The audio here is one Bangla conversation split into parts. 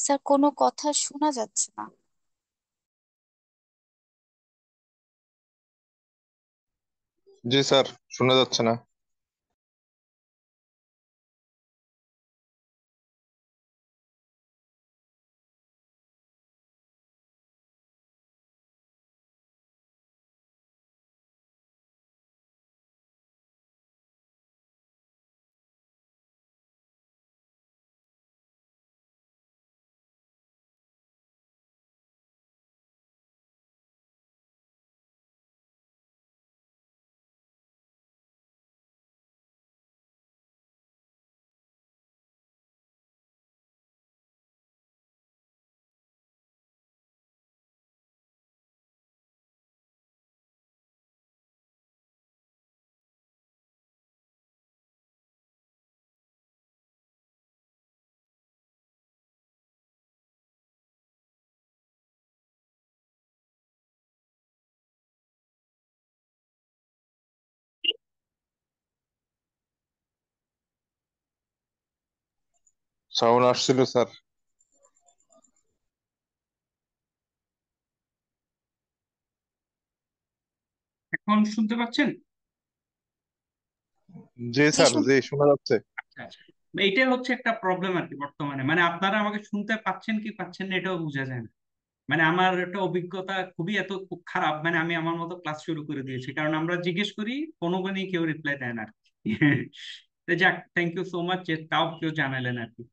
স্যার, কোনো কথা শোনা যাচ্ছে না। জি স্যার, শোনা যাচ্ছে না। সাউন্ড আসছিল স্যার। এখন শুনতে পাচ্ছেন? জি জি, স্যার, জি শোনা যাচ্ছে। আচ্ছা আচ্ছা। এইটা হচ্ছে একটা প্রবলেম আর কি বর্তমানে, মানে আপনারা আমাকে শুনতে পাচ্ছেন কি পাচ্ছেন না এটাও বোঝা যায় না। মানে আমার একটা অভিজ্ঞতা খুবই এত খুব খারাপ, মানে আমি আমার মতো ক্লাস শুরু করে দিয়েছি, কারণ আমরা জিজ্ঞেস করি কোনো কেউ রিপ্লাই দেয় না আর কি। তো যাক, থ্যাংক ইউ সো মাচ যে তাও কেউ জানালেন আর কি।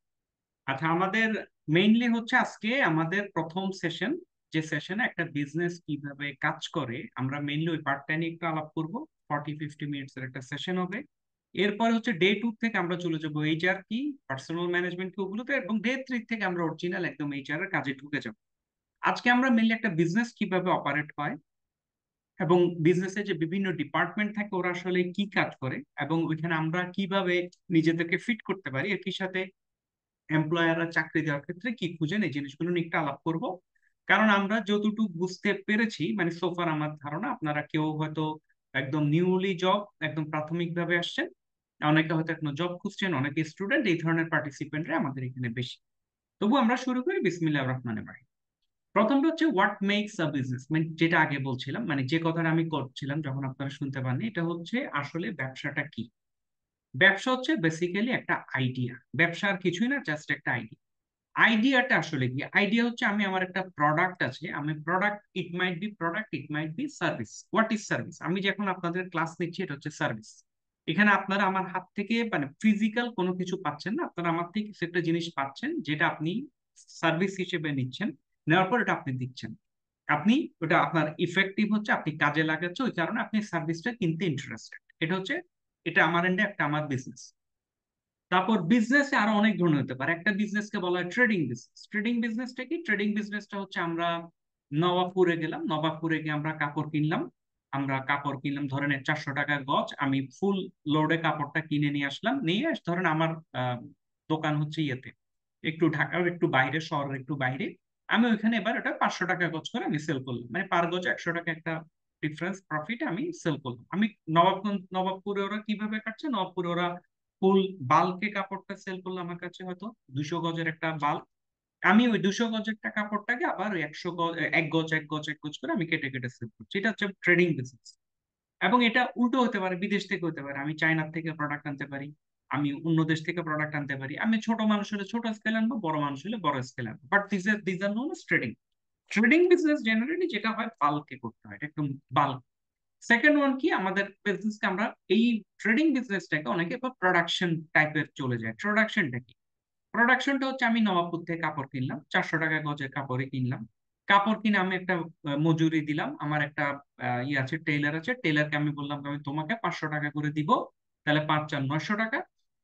আচ্ছা, আমাদের মেইনলি হচ্ছে আজকে আমাদের প্রথম সেশন, যে সেশনে একটা বিজনেস কিভাবে কাজ করে আমরা মেইনলি ওই পার্টটা নিয়ে একটু আলাপ করব। 40-50 মিনিটস এর একটা সেশন হবে। এরপরে হচ্ছে ডে 2 থেকে আমরা চলে যাবো এইচআর কি, পার্সোনাল ম্যানেজমেন্ট কি, ওগুলোতে, এবং ডে 3 থেকে আমরা অরিজিনাল একদম এইচআর এর কাজে ঢুকে যাব। আজকে আমরা মেইনলি একটা বিজনেস কিভাবে অপারেট হয় এবং বিজনেসে যে বিভিন্ন ডিপার্টমেন্ট থাকে ওরা আসলে কি কাজ করে এবং ওইখানে আমরা কিভাবে নিজেদেরকে ফিট করতে পারি, একই সাথে এমপ্লয়াররা চাকরি দেওয়ার ক্ষেত্রে কি খুঁজেন, এই জিনিসগুলো নিয়ে একটু আলাপ করব। কারণ আমরা যতটুকু বুঝতে পেরেছি, মানে সোফার আমার ধারণা আপনারা কেউ হয়তো একদম নিউলি জব, একদম প্রাথমিকভাবে আসছেন, অনেকে হয়তো এখনো জব খুঁজছেন, অনেকে স্টুডেন্ট, এই ধরনের পার্টিসিপেন্টরা আমাদের এখানে বেশি। তবু আমরা শুরু করি বিসমিল্লাহির রহমানির রহিম। প্রথমটা হচ্ছে হোয়াট মেক্স আ বিজনেস, মানে যেটা আগে বলছিলাম, মানে যে কথাটা আমি করছিলাম যখন আপনারা শুনতে পাননি, এটা হচ্ছে আসলে ব্যবসাটা কি। ব্যবসা হচ্ছে বেসিক্যালি একটা আইডিয়া, ব্যবসা আর কিছুই না, জাস্ট একটা আইডিয়া। আইডিয়াটা আসলে কি? আইডিয়া হচ্ছে আমি আমার একটা প্রোডাক্ট আছে, আমি product, it might be product, it might be service. What is service? আমি যখন আপনাদের ক্লাস নিচ্ছি এটা হচ্ছে সার্ভিস। এখানে আপনারা আমার হাত থেকে মানে ফিজিক্যাল কোনো কিছু পাচ্ছেন না, আপনারা আমার থেকে কিছু একটা জিনিস পাচ্ছেন যেটা আপনি সার্ভিস হিসেবে নিচ্ছেন। নেওয়ার পর এটা আপনি দিচ্ছেন। আপনি ওটা আপনার ইফেক্টিভ হচ্ছে, আপনি কাজে লাগাচ্ছে, ওই কারণে আপনি সার্ভিসটা কিনতে ইন্টারেস্টেড। এটা হচ্ছে, এটা আমার এন্ডে একটা আমার বিজনেস। তারপর বিজনেসে আরো অনেক ধরনের হতে পারে, একটা বিজনেসকে বলা হয় ট্রেডিং বিজনেস। ট্রেডিং বিজনেসটা কি? ট্রেডিং বিজনেসটা হচ্ছে আমরা নবাবপুরে গেলাম, নবাবপুরে গিয়ে আমরা কাপড় কিনলাম। আমরা কাপড় কিনলাম, ধরেন 400 টাকা গজ, আমি ফুল লোডে কাপড়টা কিনে নিয়ে আসলাম, নিয়ে ধরেন আমার দোকান হচ্ছে ইয়েতে, একটু ঢাকার একটু বাইরে, শহরের একটু বাইরে। আমি ওইখানে এবার ওটা 500 টাকা গজ করে আমি সেল করলাম, মানে পার গজ 100 টাকা একটা ডিফারেন্স প্রফিট আমি সেল করলাম। আমি নবাবপুরে ওরা কিভাবে কাটছে, নবাবপুরে ওরা ফুল বাল্কে কাপড়টা সেল করলো আমার কাছে, হয়তো 200 গজের একটা বাল্ক। আমি ওই 200 গজের একটা কাপড়টাকে আবার ওই 100 গজ, এক গজ এক গজ এক গজ করে আমি কেটে কেটে সেল করছি। এটা হচ্ছে ট্রেডিং বিজনেস। এবং এটা উল্টো হতে পারে, বিদেশ থেকে হতে পারে, আমি চায়নার থেকে প্রোডাক্ট আনতে পারি, আমি অন্য দেশ থেকে প্রোডাক্ট আনতে পারি, আমি ছোট মানুষ হলে ছোট স্কেল আনবো, বড় মানুষ হলে বড় স্কেল আনবো, but this are known as trading. Trading business generally যেটা হয় বাল্কে করতে হয়, এটা একদম বাল্ক। সেকেন্ড ওয়ান কি, আমাদের বিজনেসকে আমরা এই ট্রেডিং বিজনেসটাকে অনেকে প্রোডাকশন টাইপের চলে যায়। প্রোডাকশনটা কি? প্রোডাকশনটা হচ্ছে আমি নবাবপুর থেকে কাপড় কিনলাম, 400 টাকা গজের কাপড়ে কিনলাম। কাপড় কিনে আমি একটা মজুরি দিলাম, আমার একটা ইয়ে আছে, টেইলার আছে, টেইলারকে আমি বললাম আমি তোমাকে 500 টাকা করে দিব, তাহলে 5 4 900 টাকা।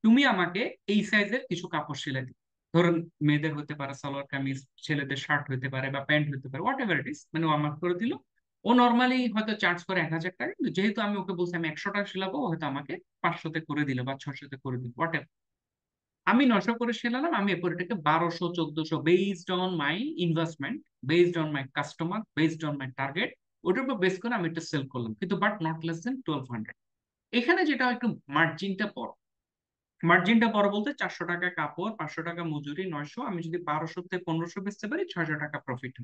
তুমি আমাকে এই সাইজের কিছু কাপড় সেলাই দিবে। ধরুন মেয়েদের হতে পারে সালোয়ার কামিজ, ছেলেদের শার্ট হতে পারে বা প্যান্ট হতে পারে, হোয়াট এভার ইট ইস, মানে ও আমার করে দিল। ও নর্মালি হয়তো চার্জ করে 1,000 টাকা, কিন্তু যেহেতু আমি ওকে বলছি আমি 100 টাকা সেলাবো, ও হয়তো আমাকে 500-তে করে দিল বা 600-তে করে দিল, হোয়াট। আমি 900 করে সেলালাম, আমি এরপর এটাকে 1200 1400, based on my investment, based on my customer, based on my target, ওটার উপর বেস করে আমি এটা সেল করলাম, কিন্তু বাট নট লেস দেন 1200। এখানে যেটা একটু মার্জিনটা বড়, মার্জিনটা বড় বলতে 400 টাকা কাপড়, 500 টাকা মজুরি, 900, আমি যদি 1200 থেকে 1500 বেচতে পারি 600 টাকা প্রফিট।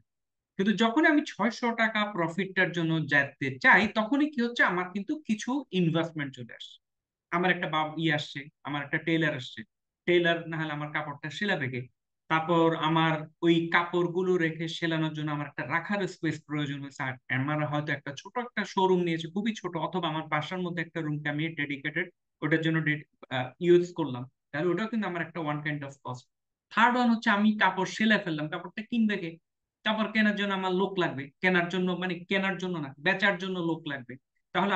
কিন্তু যখন আমি 600 টাকা প্রফিটটার জন্য যেতে চাই, তখনই কি হচ্ছে, আমার কিন্তু কিছু ইনভেস্টমেন্ট চলে আসছে। আমার একটা আসছে, আমার একটা টেইলার আসছে। টেইলার না হলে আমার কাপড়টা সেলাবে কে? তারপর আমার ওই কাপড়গুলো রেখে সেলানোর জন্য আমার একটা রাখার স্পেস প্রয়োজন হয়েছে। আর আমার হয়তো একটা ছোট একটা শোরুম নিয়েছে, খুবই ছোট, অথবা আমার বাসার মধ্যে একটা রুমকে আমি ডেডিকেটেড ওটার জন্য ইউজ করলাম। তাহলে ওটাও কিন্তু আমার একটা one kind of cost. Third one হচ্ছে, আমি কাপড় সেলাই ফেললাম, কাপড়টা কিনবে কে? কাপড় কেনার জন্য আমার লোক লাগবে, কেনার জন্য মানে কেনার জন্য না, বেচার জন্য লোক লাগবে। তাহলে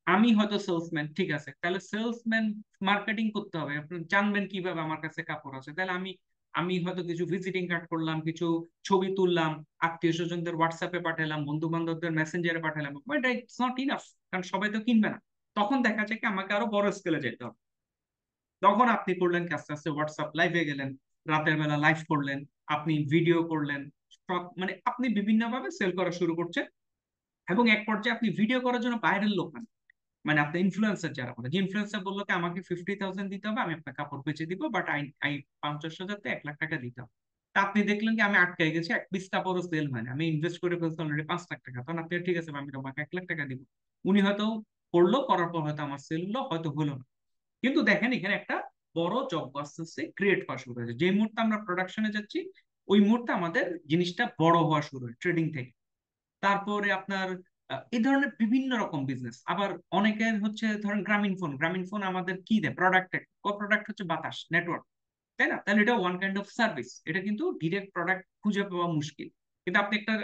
আমি হয়তো সেলসম্যান, ঠিক আছে, তাহলে সেলসম্যান মার্কেটিং করতে হবে, আপনি জানবেন কিভাবে আমার কাছে কাপড় আছে? তাহলে আমি আমি হয়তো কিছু ভিজিটিং কার্ড করলাম, কিছু ছবি তুললাম, আত্মীয় স্বজনদের হোয়াটসঅ্যাপে পাঠালাম, বন্ধু বান্ধবদের মেসেঞ্জারে পাঠালাম, বাট ইটস নট ইনাফ, কারণ সবাই তো কিনবে না। তখন দেখা যায় কি, আমাকে আরো বড় স্কেলে যেতে হবে। তখন আপনি করলেন কি, আস্তে আস্তে হোয়াটসঅ্যাপ লাইভে গেলেন, রাতের বেলা লাইভ করলেন, আপনি ভিডিও করলেন, সব মানে আপনি বিভিন্ন ভাবে সেল করা শুরু করছেন। এবং এক পর্যায়ে আপনি ভিডিও করার জন্য বাইরের লোক আনেন। মানে আপনি ইনফ্লুয়েন্সার যারা বলে, যে ইনফ্লুয়েন্সার বললো কি আমাকে 50,000 দিতে হবে, আমি আপনার কাপড় বেচে দিব, বাট আই আই 50,000 থেকে 1 লাখ টাকা দিতে হবে। তা আপনি দেখলেন কি আমি আটকে গেছি, এক পিস কাপড়ও সেল হয় না, আমি ইনভেস্ট করে ফেলছি অলরেডি 5 লাখ টাকা, তখন আপনি ঠিক আছে আমি তোমাকে 1 লাখ টাকা দিব। উনি হয়তো করলো, করার পর হয়তো আমার সেল হলো, হয়তো হলো না। কিন্তু দেখেন এখানে একটা বড় জব বাস্টেন্স ক্রিয়েট হওয়া শুরু হয়েছে। যে মুহূর্তে আমরা প্রোডাকশনে যাচ্ছি, ওই মুহূর্তে আমাদের জিনিসটা বড় হওয়া শুরু হয় ট্রেডিং থেকে। তারপরে আপনার এই ধরনের বিভিন্ন রকম বিজনেস। আবার অনেকের হচ্ছে ধরেন গ্রামীণ ফোন আমাদের কি দেয়? প্রোডাক্ট। প্রোডাক্ট হচ্ছে বাতাস নেটওয়ার্ক, তাই না? তাহলে এটা ওয়ান কাইন্ড অফ সার্ভিস, এটা কিন্তু ডিরেক্ট প্রোডাক্ট খুঁজে পাওয়া মুশকিল। কিন্তু আপনি একটা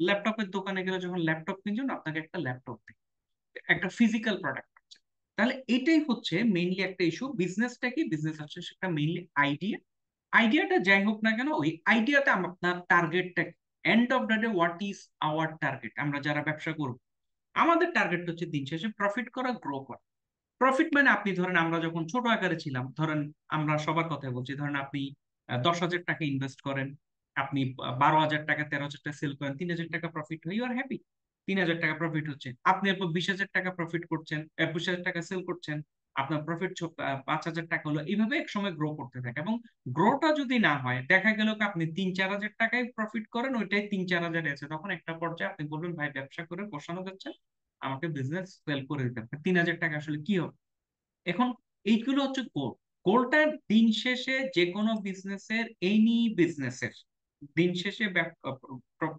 ল্যাপটপের দোকানে গেলে, যখন ল্যাপটপ কিনছেন, আপনাকে একটা ল্যাপটপ দেয়, একটা ফিজিক্যাল প্রোডাক্ট পাচ্ছে। তাহলে এটাই হচ্ছে মেইনলি একটা ইস্যু। বিজনেসটা কি? বিজনেস হচ্ছে সেটা মেইনলি আইডিয়া। আইডিয়াটা যাই হোক না কেন, ওই আইডিয়াতে আপনার টার্গেটটা, end of the day what is our target? আমরা যারা ব্যবসা করব, আমাদের টার্গেট হচ্ছে দিন শেষে প্রফিট করা, গ্রো করা। প্রফিট মানে আপনি ধরেন, আমরা যখন ছোট আকারে ছিলাম, ধরেন আমরা সবার কথা বলছি, ধরেন আপনি 10,000 টাকা ইনভেস্ট করেন, আপনি 12,000 টাকা 13,000 টাকা সেল করেন, 3,000 টাকা প্রফিট হয়, ইউ আর হ্যাপি। 3,000 টাকা প্রফিট হচ্ছে, আপনি এরপর 20,000 টাকা প্রফিট করছেন, 21,000 টাকা সেল করছেন, আপনার প্রফিট 5,000 টাকা হলো। এইভাবে এক সময় গ্রো করতে থাকে। এবং গ্রোটা যদি না হয়, দেখা গেল কি আপনি 3-4 হাজার টাকায় প্রফিট করেন, ওইটাই 3-4 হাজার আছে, তখন একটা পর্যায়ে আপনি বলবেন ভাই ব্যবসা করে পোষানো যাচ্ছে, আমাকে বিজনেস সেল করে দিতে হবে। 3,000 টাকা আসলে কি হবে? এখন এইগুলো হচ্ছে গোল। গোলটা দিন শেষে যে কোনো বিজনেসের, এনি বিজনেসের দিন শেষে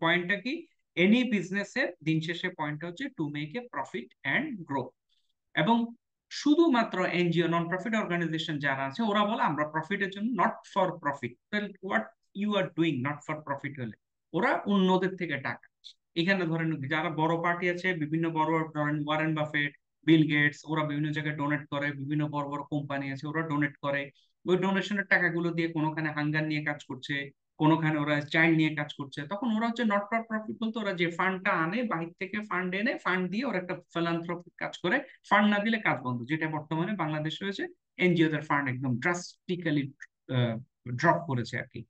পয়েন্টটা কি? এনি বিজনেসের দিন শেষে পয়েন্টটা হচ্ছে to make a profit and grow. এবং শুধুমাত্র এনজিও, নন প্রফিট অর্গানাইজেশন যারা আছে, ওরা বলে আমরা প্রফিটের জন্য, not for profit. What you are doing not for profit হলে, ওরা অন্যদের থেকে টাকা নেয়। এখানে ধরেন যারা বড় পার্টি আছে, বিভিন্ন বড়, ধরেন ওয়ারেন বাফেট, বিল গেটস, ওরা বিভিন্ন জায়গায় ডোনেট করে, বিভিন্ন বড় বড় কোম্পানি আছে ওরা ডোনেট করে। ওই ডোনেশনের টাকাগুলো দিয়ে কোনোখানে হাঙ্গার নিয়ে কাজ করছে, কোনোখানে ওরা চাইল্ড নিয়ে কাজ করছে, তখন ওরা হচ্ছে নট ফর প্রফিট বলতে, ওরা যে ফান্ডটা আনে বাহির থেকে, ফান্ড এনে ফান্ড দিয়ে ওরা একটা ফিলান্থ্রপিক কাজ করে। ফান্ড না দিলে কাজ বন্ধ, যেটা বর্তমানে বাংলাদেশে হয়েছে। এনজিওদের ফান্ড একদম ড্রাস্টিক্যালি ড্রপ করেছে আর কি।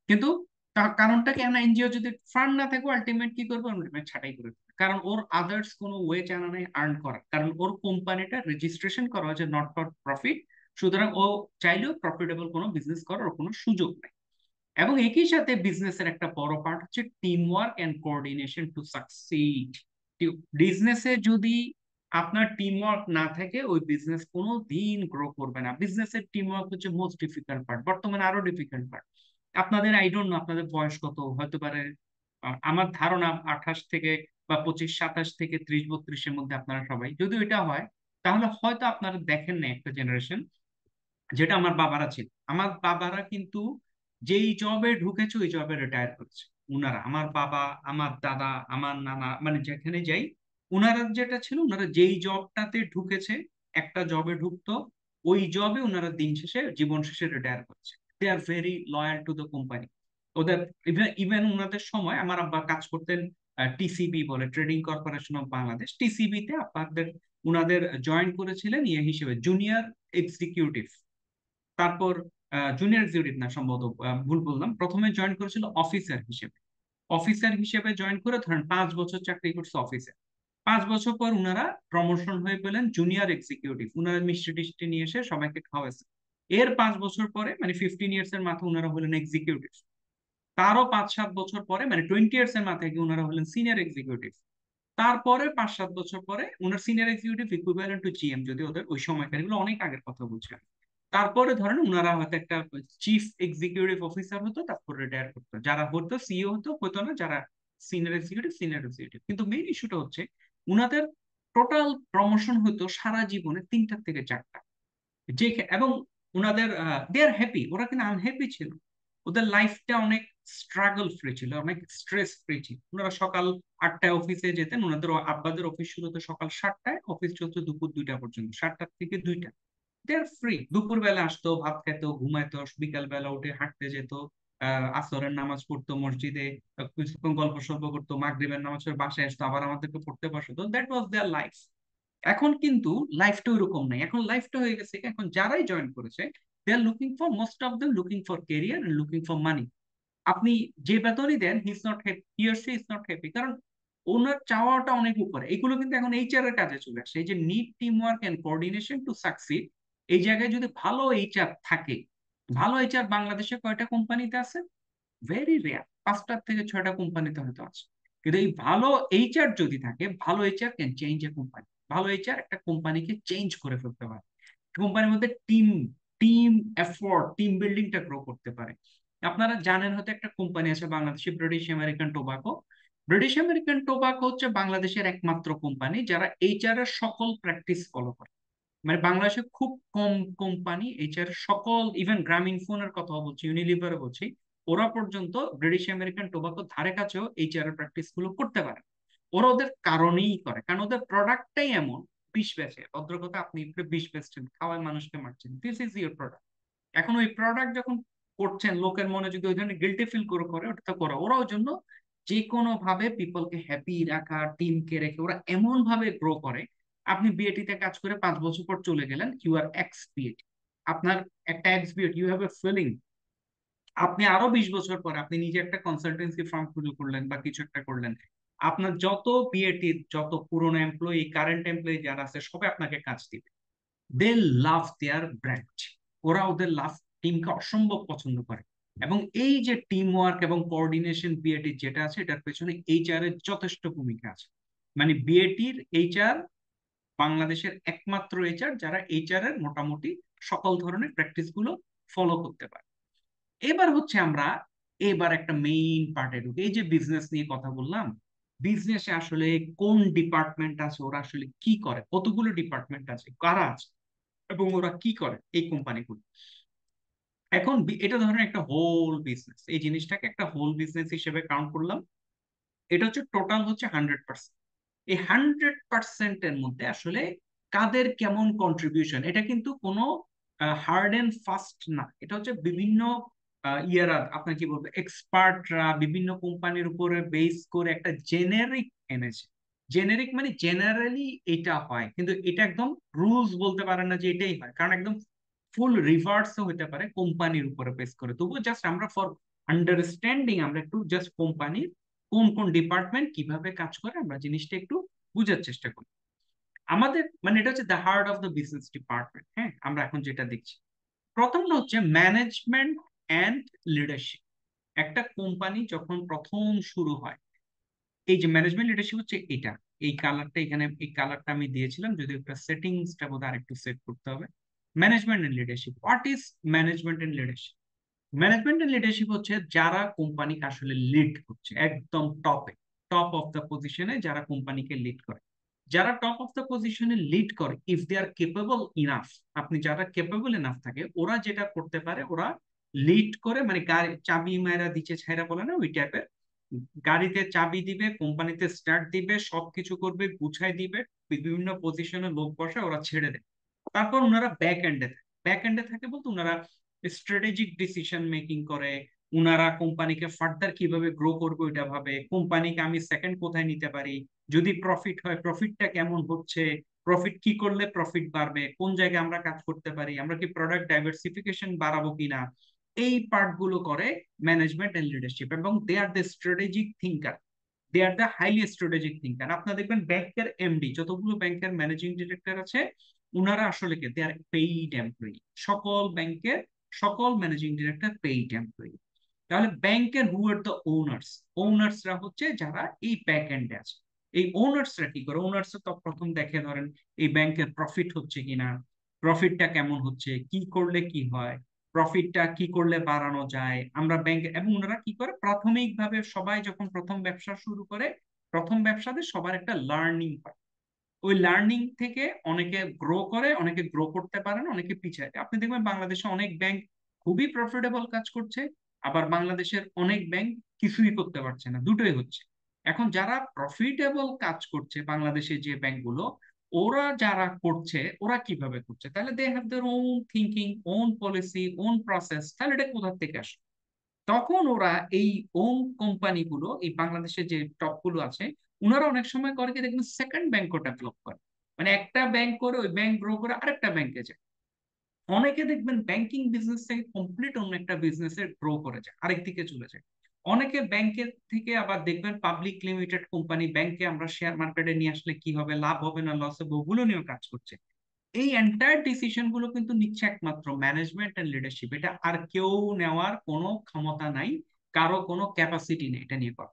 কিন্তু তার কারণটা কি? না, এনজিও যদি ফান্ড না থাকে, আলটিমেট কি করবে? আলটিমেট ছাঁটাই করে দেবে। কারণ ওর আদার্স কোনো ওয়ে জানা নেই আর্ন করার, কারণ ওর কোম্পানিটা রেজিস্ট্রেশন করা হয়েছে নট ফর প্রফিট। সুতরাং ও চাইলেও প্রফিটেবল কোনো বিজনেস করার ওর কোনো সুযোগ নেই। এবং একই সাথে বিজনেসের একটা বড় পার্ট হচ্ছে team work and coordination to succeed. বিজনেসে যদি আপনার টিম ওয়ার্ক না থাকে, ওই বিজনেস কোনো দিন গ্রো করবে না। বিজনেসের টিম ওয়ার্ক হচ্ছে মোস্ট ডিফিকাল্ট পার্ট, বর্তমানে আরো ডিফিকাল্ট পার্ট। আপনাদের আই ডোন্ট নো আপনাদের বয়স কত, হতে পারে আমার ধারণা 28 থেকে বা 25-27 থেকে 30-32-এর মধ্যে আপনারা সবাই, যদি এটা হয়, তাহলে হয়তো আপনারা দেখেন না একটা জেনারেশন, যেটা আমার বাবারা ছিল। আমার বাবারা কিন্তু যেই জবে ঢুকেছে, ওই জবে রিটায়ার করেছে উনারা। আমার বাবা, আমার দাদা, আমার নানা, মানে যেখানে যাই, উনারা যেটা ছিল, উনারা যেই জবটাতে ঢুকেছে, একটা জবে ঢুকতো, ওই জবে উনারা দিন শেষে, জীবন শেষে রিটায়ার করেছে। They are very loyal to the company. ওদের ইভেন উনাদের সময় আমার আব্বা কাজ করতেন টিসিবি বলে, trading corporation of Bangladesh, TCB তে আপনাদের উনাদের জয়েন করেছিলেন ইয়ে হিসেবে, জুনিয়র এক্সিকিউটিভ। তারপর জুনিয়র এক্সিকিউটিভ না, সম্ভবত ভুল বললাম, প্রথমে জয়েন করেছিল অফিসার হিসেবে। অফিসার হিসেবে জয়েন করে ধরেন 5 বছর চাকরি করছে অফিসে। 5 বছর পর উনারা প্রমোশন হয়ে পেলেন জুনিয়র এক্সিকিউটিভ। উনারা মিষ্টি টিষ্টি নিয়ে এসে সবাইকে খাওয়াইছে। এর 5 বছর পরে মানে 15 ইয়ার্স এর মাথায় ওনারা হলেন এক্সিকিউটিভ। তারও 5-7 বছর পরে মানে 20 ইয়ার্স এর মাথায় গিয়ে ওনারা হলেন সিনিয়র এক্সিকিউটিভ। তারপরে 5-7 বছর পরে ওনার senior executive equivalent to GM, যদি ওদের ওই সময়কার, এগুলো অনেক আগের কথা বলছেন। তারপরে ধরেন ওনারা হয়তো একটা চিফ এক্সিকিউটিভ অফিসার হতো, তারপর রিটায়ার করতো, যারা হতো সিইও হতো, হতো না যারা সিনিয়র এক্সিকিউটিভ। কিন্তু মেইন ইস্যুটা হচ্ছে উনাদের টোটাল প্রমোশন হতো সারা জীবনে 3টা থেকে 4টা। যে এবং ওনাদের দে আর হ্যাপি, ওরা কিন্তু আনহ্যাপি ছিল। ওদের লাইফটা অনেক স্ট্রাগল ফ্রি ছিল, অনেক স্ট্রেস ফ্রি ছিল। ওনারা সকাল 8টায় অফিসে যেতেন, ওনাদের আব্বাদের অফিস শুরু হতো সকাল 7টায়, অফিস চলতো দুপুর 2টা পর্যন্ত, 7টা থেকে 2টা। দে আর ফ্রি। দুপুর বেলা আসতো, ভাত খেতো, ঘুমাইতো, বিকাল বেলা উঠে হাঁটতে যেত, আসরের নামাজ পড়তো মসজিদে, কিছুক্ষণ গল্প সল্প করতো, মাগরিবের নামাজ পড়ে বাসায় আসতো, আবার আমাদেরকে পড়তে বসতো। That was their life. এখন কিন্তু লাইফটা ওইরকম নাই। এখন লাইফটা হয়ে গেছে কি, এখন যারাই জয়েন করেছে they are looking for, most of them looking for career and looking for money. আপনি যে বেতনই দেন, he is not happy, he or she is not happy, কারণ ওনার চাওয়াটা অনেক উপরে। এগুলো কিন্তু এখন এইচআর এর কাজে চলে আসে। এই যে need team work and coordination to succeed, এই জায়গায় যদি ভালো এইচআর থাকে, ভালো এইচআর বাংলাদেশে কয়টা কোম্পানিতে আছে? ভেরি রেয়ার, 5টা থেকে 6টা কোম্পানিতে হয়তো আছে। কিন্তু এই ভালো এইচআর যদি থাকে, ভালো HR can change a company. ভালো এইচআর একটা কোম্পানিকে চেঞ্জ করে ফেলতে পারে। কোম্পানির মধ্যে টিম টিম এফোর্ট, টিম বিল্ডিংটা গ্রো করতে পারে। আপনারা জানেন হয়তো একটা কোম্পানি আছে বাংলাদেশে, British American tobacco. British American tobacco হচ্ছে বাংলাদেশের একমাত্র কোম্পানি যারা এইচআর এর সকল প্র্যাকটিস ফলো করে। মানে বাংলাদেশে খুব কম কোম্পানি এইচআর সকল, ইভেন গ্রামীণ ফোনের কথা বলছি, ইউনিলিভার বলছি, ওরা পর্যন্ত ব্রিটিশ আমেরিকান টোবাকো ধারে কাছেও এইচআর এর প্র্যাকটিস গুলো করতে পারে। ওরা ওদের কারণেই করে, কারণ ওদের প্রোডাক্টটাই এমন। বিষ বেচে, ভদ্র কথা, আপনি একটু বিষ বেচছেন, খাওয়ায় মানুষকে মারছেন, দিস ইজ ইউর প্রোডাক্ট। এখন ওই প্রোডাক্ট যখন করছেন, লোকের মনে যদি ওই ধরনের গিল্টি ফিল করে করে, ওটা তো করা, ওরা ওই জন্য যে কোনো ভাবে পিপলকে হ্যাপি রাখা, টিমকে রেখে ওরা এমন ভাবে গ্রো করে। আপনি বিএটিতে কাজ করে 5 বছর পর চলে গেলেন, ইউ আর এক্স বিএটি, আপনার একটা এক্স বিএটি, ইউ হ্যাভ এ ফিলিং। আপনি আরো 20 বছর পর আপনি নিজে একটা কনসালটেন্সি ফার্ম শুরু করলেন বা কিছু একটা করলেন, আপনার যত বিএটির যত পুরনো এমপ্লয়ি, কারেন্ট এমপ্লয়ি যারা আছে, সবাই আপনাকে কাজ দিবে। দে লাভ দেয়ার ব্র্যান্ড। ওরা ওদের লাভ টিমকে অসম্ভব পছন্দ করে। এবং এই যে টিম ওয়ার্ক এবং কোঅর্ডিনেশন বিএটির যেটা আছে, এটার পেছনে এইচআর এর যথেষ্ট ভূমিকা আছে। মানে বিএটির এইচআর বাংলাদেশের একমাত্র এইচআর যারা এইচআর এর মোটামুটি সকল ধরনের প্র্যাকটিস গুলো ফলো করতে পারে। এবার হচ্ছে আমরা এবার একটা মেইন পার্টে ঢুকি। এই যে বিজনেস নিয়ে কথা বললাম, বিজনেসে আসলে কোন ডিপার্টমেন্ট আছে, ওরা আসলে কি করে, কতগুলো ডিপার্টমেন্ট আছে, কারা আছে, এবং ওরা কি করে এই কোম্পানিগুলো। এখন এটা ধরেন একটা হোল বিজনেস, এই জিনিসটাকে একটা হোল বিজনেস হিসেবে কাউন্ট করলাম। এটা হচ্ছে টোটাল হচ্ছে 100%। এই 100%-এর মধ্যে আসলে কাদের কেমন কন্ট্রিবিউশন, এটা কিন্তু কোনো হার্ড এন্ড ফাস্ট না। এটা হচ্ছে বিভিন্ন ইয়ারা, আপনার কি বলবো, এক্সপার্টরা বিভিন্ন কোম্পানির উপরে বেস করে একটা জেনেরিক এনেছে। জেনেরিক মানে জেনারেলি এটা হয়, কিন্তু এটা একদম রুলস বলতে পারেন না যে এটাই হয়, কারণ একদম ফুল রিভার্সও হতে পারে কোম্পানির উপরে বেস করে। তবুও জাস্ট আমরা ফর আন্ডারস্ট্যান্ডিং, আমরা একটু জাস্ট কোম্পানির কোন কোন ডিপার্টমেন্ট কিভাবে কাজ করে আমরা জিনিসটা একটু বুঝার চেষ্টা করি। আমাদের মানে এটা হচ্ছে the heart of the business department. হ্যাঁ, আমরা এখন যেটা দেখছি, প্রথম হচ্ছে ম্যানেজমেন্ট অ্যান্ড লিডারশিপ। একটা কোম্পানি যখন প্রথম শুরু হয়, এই যে ম্যানেজমেন্ট লিডারশিপ হচ্ছে এটা, এই কালারটা এখানে, এই কালারটা আমি দিয়েছিলাম, যদি একটা সেটিংসটা বোধহয় আরেকটু সেট করতে হবে। Management and leadership, what is management and leadership? Management and leadership হচ্ছে যারা কোম্পানিকে আসলে লিড করছে, একদম টপে, টপ অফ দ্য পজিশনে যারা কোম্পানিকে লিড করে। যারা টপ অফ দ্য পজিশনে লিড করে, if they are capable enough, আপনি যারা কেপেবল ইনাফ থাকে, ওরা যেটা করতে পারে, ওরা লিড করে, মানে গাড়ি চাবি মায়েরা দিচ্ছে ছাইরা বলে না, ওই টাইপের। গাড়িতে চাবি দিবে, কোম্পানিতে স্টার্ট দিবে, সবকিছু করবে, গুছাই দিবে, বিভিন্ন পজিশনে লোক বসে, ওরা ছেড়ে দেয়। তারপর ওনারা ব্যাক এন্ডে থাকে। ব্যাক এন্ডে থাকে বলতে ওনারা স্ট্র্যাটেজিক ডিসিশন মেকিং করে। উনারা কোম্পানিকে ফার্দার কিভাবে গ্রো করবে ওইটা ভাবে, কোম্পানিকে আমি সেকেন্ড কোথায় নিতে পারি, যদি প্রফিট হয় প্রফিটটা কেমন হচ্ছে, প্রফিট কি করলে প্রফিট বাড়বে, কোন জায়গায় আমরা কাজ করতে পারি, আমরা কি প্রোডাক্ট ডাইভার্সিফিকেশন বাড়াবো কিনা, এই পার্ট গুলো করে ম্যানেজমেন্ট এন্ড লিডারশিপ। এবং they are the strategic thinker, they are the highly strategic thinker. আপনারা দেখবেন ব্যাংকের এমডি, যতগুলো ব্যাংকের ম্যানেজিং ডিরেক্টর আছে, উনারা আসলে কে? দে আর পেইড এমপ্লয়ি। সকল ব্যাংকের সকল ম্যানেজিং ডিরেক্টর পেইড এমপ্লয়ি। তাহলে ব্যাংকের হু আর দ্য ওনার্স? ওনার্সরা হচ্ছে যারা এই ব্যাক এন্ডে আছে। এই ওনার্সরা কি করে? ওনার্স তো প্রথম দেখে, ধরেন এই ব্যাংকের প্রফিট হচ্ছে কিনা, প্রফিটটা কেমন হচ্ছে, কি করলে কি হয়, প্রফিটটা কি করলে বাড়ানো যায় আমরা ব্যাংকে। এবং ওনারা কি করে, প্রাথমিকভাবে সবাই যখন প্রথম ব্যবসা শুরু করে, প্রথম ব্যবসাতে সবার একটা লার্নিং হয়। ওই লার্নিং থেকে অনেকে গ্রো করে, অনেকে গ্রো করতে পারে না, অনেকে পিছায় যায়। আপনি দেখবেন বাংলাদেশে অনেক ব্যাংক খুবই প্রফিটেবল কাজ করছে, আবার বাংলাদেশের অনেক ব্যাংক কিছুই করতে পারছে না, দুটোই হচ্ছে। এখন যারা প্রফিটেবল কাজ করছে বাংলাদেশে যে ব্যাংকগুলো, ওরা যারা করছে ওরা কিভাবে করছে? তাহলে they have their own thinking, own policy, own process. তাহলে এটা কোথা থেকে আসে? তখন ওরা এই ওন কোম্পানিগুলো, এই বাংলাদেশে যে টপ গুলো আছে, ওনারা অনেক সময় করে কি দেখবেন, সেকেন্ড ব্যাংকও ডেভেলপ করে। মানে একটা ব্যাংক করে, ওই ব্যাংক গ্রো করে আরেকটা ব্যাংকে যায়। অনেকে দেখবেন ব্যাংকিং বিজনেস থেকে কমপ্লিট অন্য একটা বিজনেসে গ্রো করে যায়, আরেক দিকে চলে যায়। অনেকে ব্যাংকের থেকে আবার দেখবেন পাবলিক লিমিটেড কোম্পানি, ব্যাংকে আমরা শেয়ার মার্কেটে নিয়ে আসলে কি হবে, লাভ হবে না লস হবে, ওগুলো নিয়েও কাজ করছে। এই এন্টায়ার ডিসিশন গুলো কিন্তু নিচ্ছে একমাত্র ম্যানেজমেন্ট এন্ড লিডারশিপ। এটা আর কেউ নেওয়ার কোনো ক্ষমতা নাই, কারো কোনো ক্যাপাসিটি নেই এটা নিয়ে করা।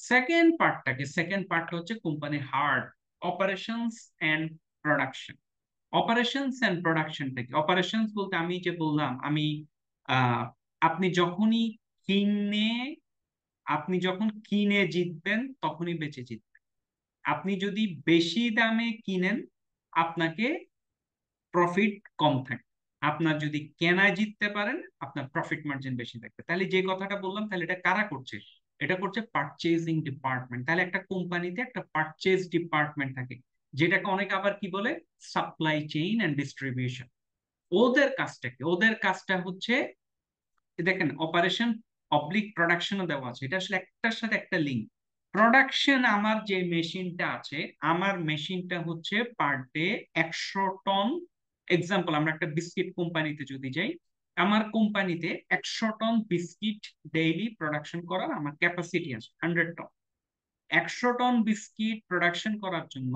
সেকেন্ড পার্টটাকে, সেকেন্ড পার্টটা হচ্ছে company hard operations and production. Operations and প্রোডাকশনটা কি? অপারেশনস বলতে আমি যে বললাম, আমি আহ আপনি যখনই কিনে আপনি যখন কিনে জিতবেন তখনই বেচে জিতবেন। আপনি যদি বেশি দামে কিনেন, আপনাকে প্রফিট কম থাকে। আপনার যদি কেনায় জিততে পারেন, আপনার প্রফিট মার্জিন বেশি থাকবে। তাহলে যে কথাটা বললাম, তাহলে এটা কারা করছে? এটা করছে পারচেজিং ডিপার্টমেন্ট। তাহলে একটা কোম্পানিতে একটা পারচেজ ডিপার্টমেন্ট থাকে, যেটাকে অনেকে আবার কি বলে, সাপ্লাই চেইন এন্ড ডিস্ট্রিবিউশন। ওদের কাজটা কি? ওদের কাজটা হচ্ছে, দেখেন অপারেশন অবলিক প্রোডাকশনও দেওয়া আছে, এটা আসলে একটার সাথে একটা লিঙ্ক। প্রোডাকশন, আমার যে মেশিনটা আছে, আমার মেশিনটা হচ্ছে পার ডে 100 টন। এক্সাম্পল, আমরা একটা বিস্কিট কোম্পানিতে যদি যাই, আমার কোম্পানিতে 100 টন বিস্কিট ডেইলি প্রোডাকশন করার আমার ক্যাপাসিটি আছে 100 টন। 100 টন বিস্কিট প্রোডাকশন করার জন্য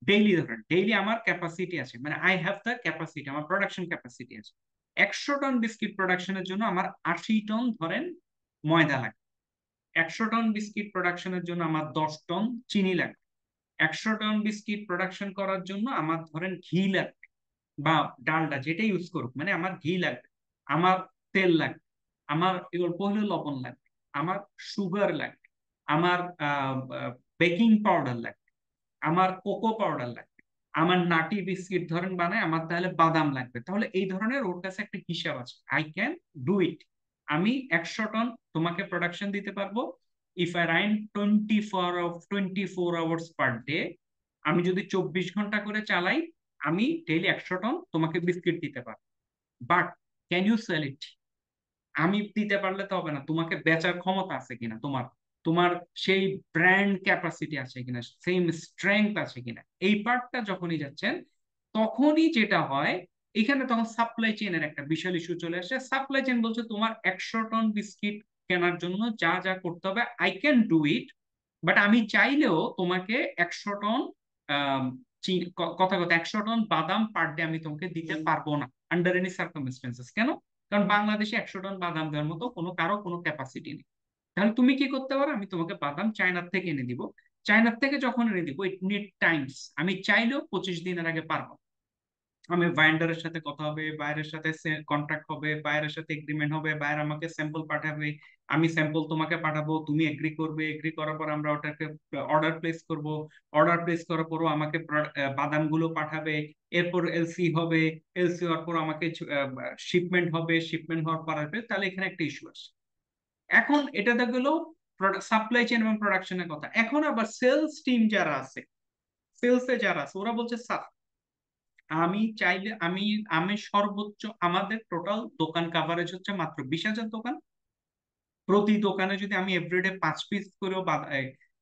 ডেইলি, ধরেন ডেইলি আমার ক্যাপাসিটি আছে, মানে আই হ্যাভ দ্য ক্যাপাসিটি, আমার প্রোডাকশন ক্যাপাসিটি আছে। 100 টন বিস্কিট প্রোডাকশনের জন্য আমার 80 টন ধরেন ময়দা লাগে। 100 টন বিস্কিট প্রোডাকশনের জন্য আমার 10 টন চিনি লাগে। 100 টন বিস্কিট প্রোডাকশন করার জন্য আমার ধরেন ঘি লাগবে, বা ডালডা যেটা ইউজ করুক, মানে আমার ঘি লাগবে, আমার তেল লাগবে, আমার অল্প হলেও লবণ লাগবে, আমার সুগার লাগবে, আমার বেকিং পাউডার লাগবে, আমার কোকো পাউডার লাগবে, আমার নাটি বিস্কিট ধরেন বানায়, আমার তাহলে বাদাম লাগবে। তাহলে এই ধরনের ওর কাছে একটা হিসাব আছে, আই ক্যান ডু ইট। আমি 100 টন তোমাকে প্রোডাকশন দিতে পারবো if I run 24 hours per day. আমি যদি 24 ঘন্টা করে চালাই, আমি ডেইলি 100 টন তোমাকে বিস্কিট দিতে পারবো। But can you sell it? আমি দিতে পারলে তো হবে না, তোমাকে বেচার ক্ষমতা আছে কিনা তোমার, তোমার সেই ব্র্যান্ড ক্যাপাসিটি আছে কিনা, সেম স্ট্রেংথ আছে কিনা, এই পার্টটা যখনই যাচ্ছেন, তখনই যেটা হয়, এখানে তখন সাপ্লাই চেইনের একটা বিশাল ইস্যু চলে আসে। সাপ্লাই চেইন বলছে তোমার 100 টন বিস্কিট কেনার জন্য যা যা করতে হবে, I can do it, but আমি চাইলেও তোমাকে 100 টন কথা কথা 100 টন বাদাম পার ডে আমি তোমাকে দিতে পারবো না, আন্ডার এনি সার্কামস্টেন্সেস। কেন? কারণ বাংলাদেশে 100 টন বাদাম দেওয়ার মতো কারো কোনো ক্যাপাসিটি নেই। তাহলে তুমি কি করতে পারো? আমি তোমাকে বাদাম চায়নার থেকে এনে দিব। চায়নার থেকে যখন এনে দিব, ইট নিড টাইমস। আমি চাইলেও 25 দিনের আগে পারবো না। আমি ভাইন্ডারের সাথে কথা হবে, বাইরের সাথে কন্ট্রাক্ট হবে, বাইরের সাথে এগ্রিমেন্ট হবে, বাইরে আমাকে স্যাম্পল পাঠাবে, আমি স্যাম্পল তোমাকে পাঠাবো, তুমি এগ্রি করবে, এগ্রি করার পর আমরা ওটাকে অর্ডার প্লেস করব। অর্ডার প্লেস করার পরও আমাকে বাদামগুলো পাঠাবে, এরপর এলসি হবে, এলসি হওয়ার পর আমাকে শিপমেন্ট হবে, শিপমেন্ট হওয়ার পর আসবে। তাহলে এখানে একটা ইস্যু আছে। এখন এটা তো গেলো সাপ্লাই চেইন এবং প্রোডাকশনের কথা। এখন আবার সেলস টিম যারা আছে, সেলসে যারা আছে, ওরা বলছে স্যার, আমি চাইলে আমি আমি সর্বোচ্চ, আমাদের টোটাল দোকান কাভারেজ হচ্ছে মাত্র 20,000 দোকান। প্রতি দোকানে যদি আমি এভরিডে 5 পিস করেও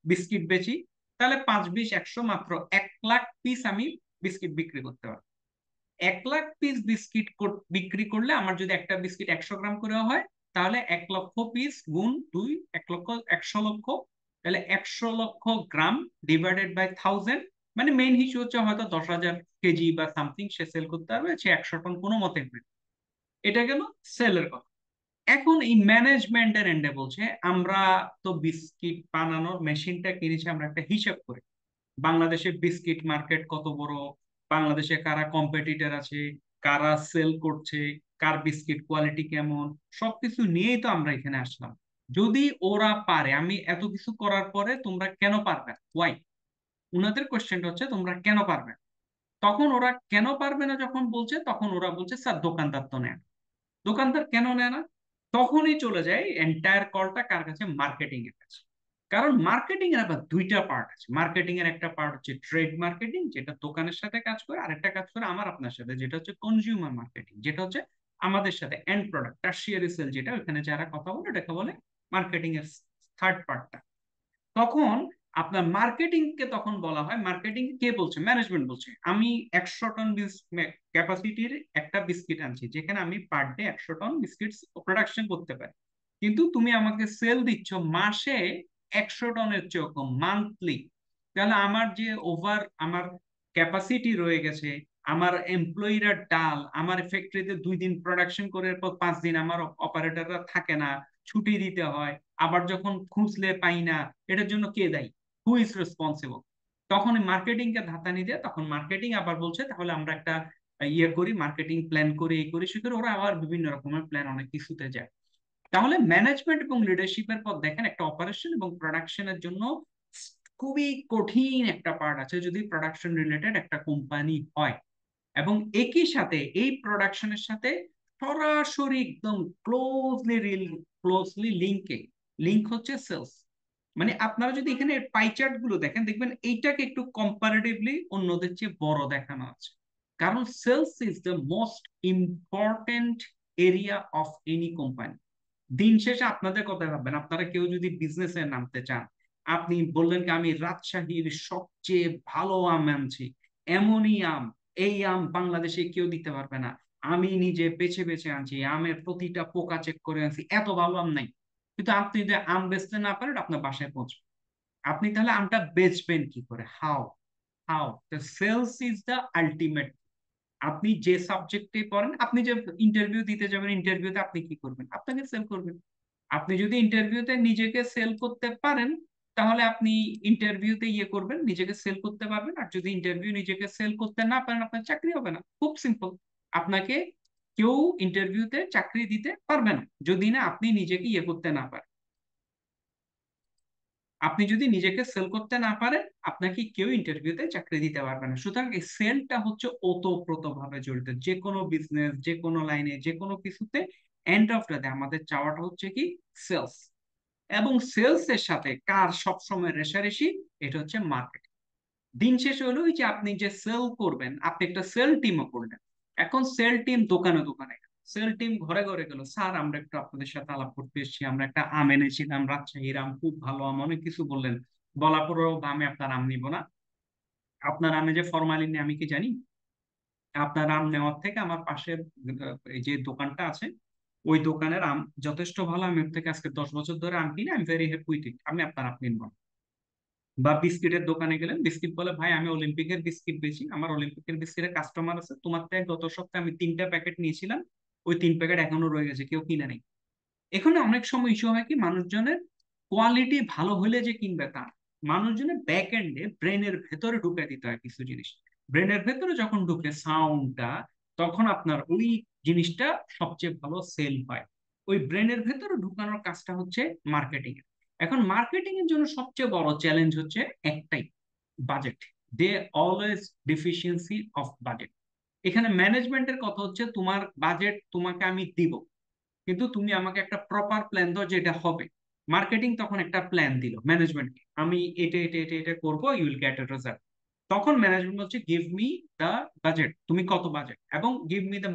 বিস্কিট বেচি, তাহলে 5 20 100, মাত্র 1,00,000 পিস আমি বিস্কিট বিক্রি করতে পারবো। 1,00,000 পিস বিস্কিট বিক্রি করলে, আমার যদি একটা বিস্কিট 100 গ্রাম করে হয়, তাহলে 1,00,000 পিস গুণ 2, 1,00,000, 100 লক্ষ। তাহলে 100 লক্ষ গ্রাম ডিভাইডেড বাই 1000, মানে মেইন হিসেবে হচ্ছে হয়তো 10,000 কেজি বা সামথিং সে সেল করতে পারবে, সে 100 টন কোনো মতে হবে। এটা গেল সেলের কথা। এখন এই ম্যানেজমেন্টের এন্ডে বলছে আমরা তো বিস্কিট বানানোর মেশিনটা কিনেছি, আমরা একটা হিসাব করি বাংলাদেশের বিস্কিট মার্কেট কত বড়, বাংলাদেশে কারা কম্পিটিটর আছে, কারা সেল করছে, কার বিস্কিট কোয়ালিটি কেমন, সবকিছু নিয়েই তো আমরা এখানে আসলাম। যদি ওরা পারে, আমি এত কিছু করার পরে তোমরা কেন পারবে না, ওয়াই? উনাদের কোশ্চেনটা হচ্ছে তোমরা কেন পারবে না। তখন ওরা কেন পারবে না যখন বলছে, তখন ওরা বলছে স্যার দোকানদার তো নেয় না। দোকানদার কেন নেয় না? তখনই চলে যায় এন্টায়ার কলটা কার কাছে, মার্কেটিং এর কাছে। কারণ মার্কেটিং এর আবার দুইটা পার্ট আছে। মার্কেটিং এর একটা পার্ট হচ্ছে ট্রেড মার্কেটিং, যেটা দোকানের সাথে কাজ করে, আর একটা কাজ করে আমার আপনার সাথে, যেটা হচ্ছে কনজিউমার মার্কেটিং, যেটা হচ্ছে আমাদের সাথে এন্ড প্রোডাক্ট টারশিয়ারি সেল, যেটা ওখানে যারা কথা বলে ওটাকে বলে মার্কেটিং এর থার্ড পার্টটা। তখন আপনার মার্কেটিং কে তখন বলা হয়, মার্কেটিং কে বলছে, ম্যানেজমেন্ট বলছে আমি 100 টন ক্যাপাসিটির একটা বিস্কিট আনছি, যেখানে আমি per day 100 ton biscuit production করতে পারি, কিন্তু তুমি আমাকে সেল দিচ্ছ মাসে 100 টনের চেয়ে কম, মান্থলি। তাহলে আমার যে ওভার আমার ক্যাপাসিটি রয়ে গেছে, আমার এমপ্লয়িরা ডাল, আমার ফ্যাক্টরিতে 2 দিন প্রোডাকশন করে এরপর 5 দিন আমার অপারেটররা থাকে না, ছুটি দিতে হয়, আবার যখন খুঁজলে পাই না, এটার জন্য কে দায়ী? Who is responsible? তখন মার্কেটিং কে ধাতানি দেয়, তখন মার্কেটিং আবার বলছে তাহলে আমরা একটা ইয়ে করি, মার্কেটিং প্ল্যান করি, এই করি সে করি, ওরা আবার বিভিন্ন রকমের প্ল্যান অনেক কিছুতে যায়। তাহলে ম্যানেজমেন্ট এবং লিডারশিপের পর দেখেন একটা অপারেশন এবং প্রোডাকশনের জন্য খুবই কঠিন একটা পার্ট আছে যদি প্রোডাকশন রিলেটেড একটা কোম্পানি হয়। এবং একই সাথে এই প্রোডাকশনের সাথে সরাসরি একদম ক্লোজলি লিঙ্ক হচ্ছে সেলস। মানে আপনারা যদি এখানে পাই চার্ট গুলো দেখেন, দেখবেন এইটাকে একটু কম্পারেটিভলি অন্যদের চেয়ে বড় দেখানো আছে। কারণ sales is the most important area of any company. দিন শেষে আপনাদের কথা ভাববেন, আপনারা কেউ যদি বিজনেসে নামতে চান, আপনি বললেন কি আমি রাজশাহীর সবচেয়ে ভালো আম আনছি, এমনই আম, এই আম বাংলাদেশে কেউ দিতে পারবে না, আমি নিজে বেছে বেছে আনছি, আমের প্রতিটা পোকা চেক করে আনছি, এত ভালো আম নাই। কিন্তু আপনি যদি আম বেচতে না পারেন আপনার বাসায় পৌঁছবে, আপনি তাহলে আমটা বেচবেন কি করে? How? How? Sales is the ultimate. আপনি যে সাবজেক্টে পড়েন, আপনি যে ইন্টারভিউ দিতে যাবেন, ইন্টারভিউতে আপনি কি করবেন? আপনাকে সেল করবেন। আপনি যদি ইন্টারভিউতে নিজেকে সেল করতে পারেন, তাহলে আপনি ইন্টারভিউতে ইয়ে করবেন, নিজেকে সেল করতে পারবেন। আর যদি ইন্টারভিউ নিজেকে সেল করতে না পারেন, আপনার চাকরি হবে না। খুব সিম্পল। আপনাকে কেউ ইন্টারভিউতে চাকরি দিতে পারবে না যদি না আপনি নিজেকে ইয়ে করতে না পারেন। আপনি যদি নিজেকে সেল করতে না পারেন, আপনাকে কেউ ইন্টারভিউতে চাকরি দিতে পারবে না। সুতরাং এই সেলটা হচ্ছে ওতপ্রোত ভাবে জড়িত যে কোনো বিজনেস, যে কোনো লাইনে, যে কোনো কিছুতে। এন্ড অফ দ্য ডে আমাদের চাওয়াটা হচ্ছে কি? সেলস। এবং সেলস এর সাথে কার সবসময় রেষারেষি? এটা হচ্ছে মার্কেট। দিন শেষে হলো ওই যে আপনি যে সেল করবেন, আপনি একটা সেল টিমও করলেন। এখন সেল টিম দোকানে দোকানে, সেল টিম ঘরে ঘরে গেল, স্যার আমরা একটু আপনাদের সাথে আলাপ করতে এসেছি, আমরা একটা আম এনেছিলাম, রাজশাহীর আম, খুব ভালো আম, অনেক কিছু বললেন, বলার পরেও আমি আপনার আম নিব না। আপনার আমে যে ফরমালিন নেই আমি কি জানি? আপনার আম নেওয়ার থেকে আমার পাশের এই যে দোকানটা আছে, ওই দোকানের আম যথেষ্ট ভালো, আমি ওর থেকে আজকে 10 বছর ধরে আম কিনে, আমি ভেরি হ্যাপি উইথ ইট, আমি আপনার আম কিনবো না। বা বিস্কিটের দোকানে গেলেন, বিস্কিট বলে ভাই আমি অলিম্পিকের বিস্কিট বেচি, আমার অলিম্পিকের বিস্কিটের কাস্টমার আছে, তোমার থেকে গত সপ্তাহে আমি 3টা প্যাকেট নিয়েছিলাম, ওই 3 প্যাকেট এখনো রয়ে গেছে, কেউ কিনে নেই। এখানে অনেক সময় ইস্যু হয় কি, মানুষজনের কোয়ালিটি ভালো হলে যে কিনবে তা না। মানুষজনের ব্যাক এন্ডে ব্রেনের ভেতরে ঢুকে দিতে হয় কিছু জিনিস। ব্রেনের ভেতরে যখন ঢুকে সাউন্ডটা, তখন আপনার ওই জিনিসটা সবচেয়ে ভালো সেল হয়। ওই ব্রেনের ভেতরে ঢুকানোর কাজটা হচ্ছে মার্কেটিং এর। এখন মার্কেটিং এর জন্য সবচেয়ে বড় চ্যালেঞ্জ হচ্ছে একটাই, budget. They always deficiency of budget. এখানে ম্যানেজমেন্টের কথা হচ্ছে তোমার বাজেট তোমাকে আমি দিব, কিন্তু তুমি আমাকে একটা প্রপার প্ল্যান দাও যেটা হবে। মার্কেটিং তখন একটা প্ল্যান দিল ম্যানেজমেন্টকে, আমি এটা এটা এটা এটা করবো, you will get a result. তখন ম্যানেজমেন্ট বলছে গিভ মি দা বাজেট, তুমি কত বাজেট, এবং give me the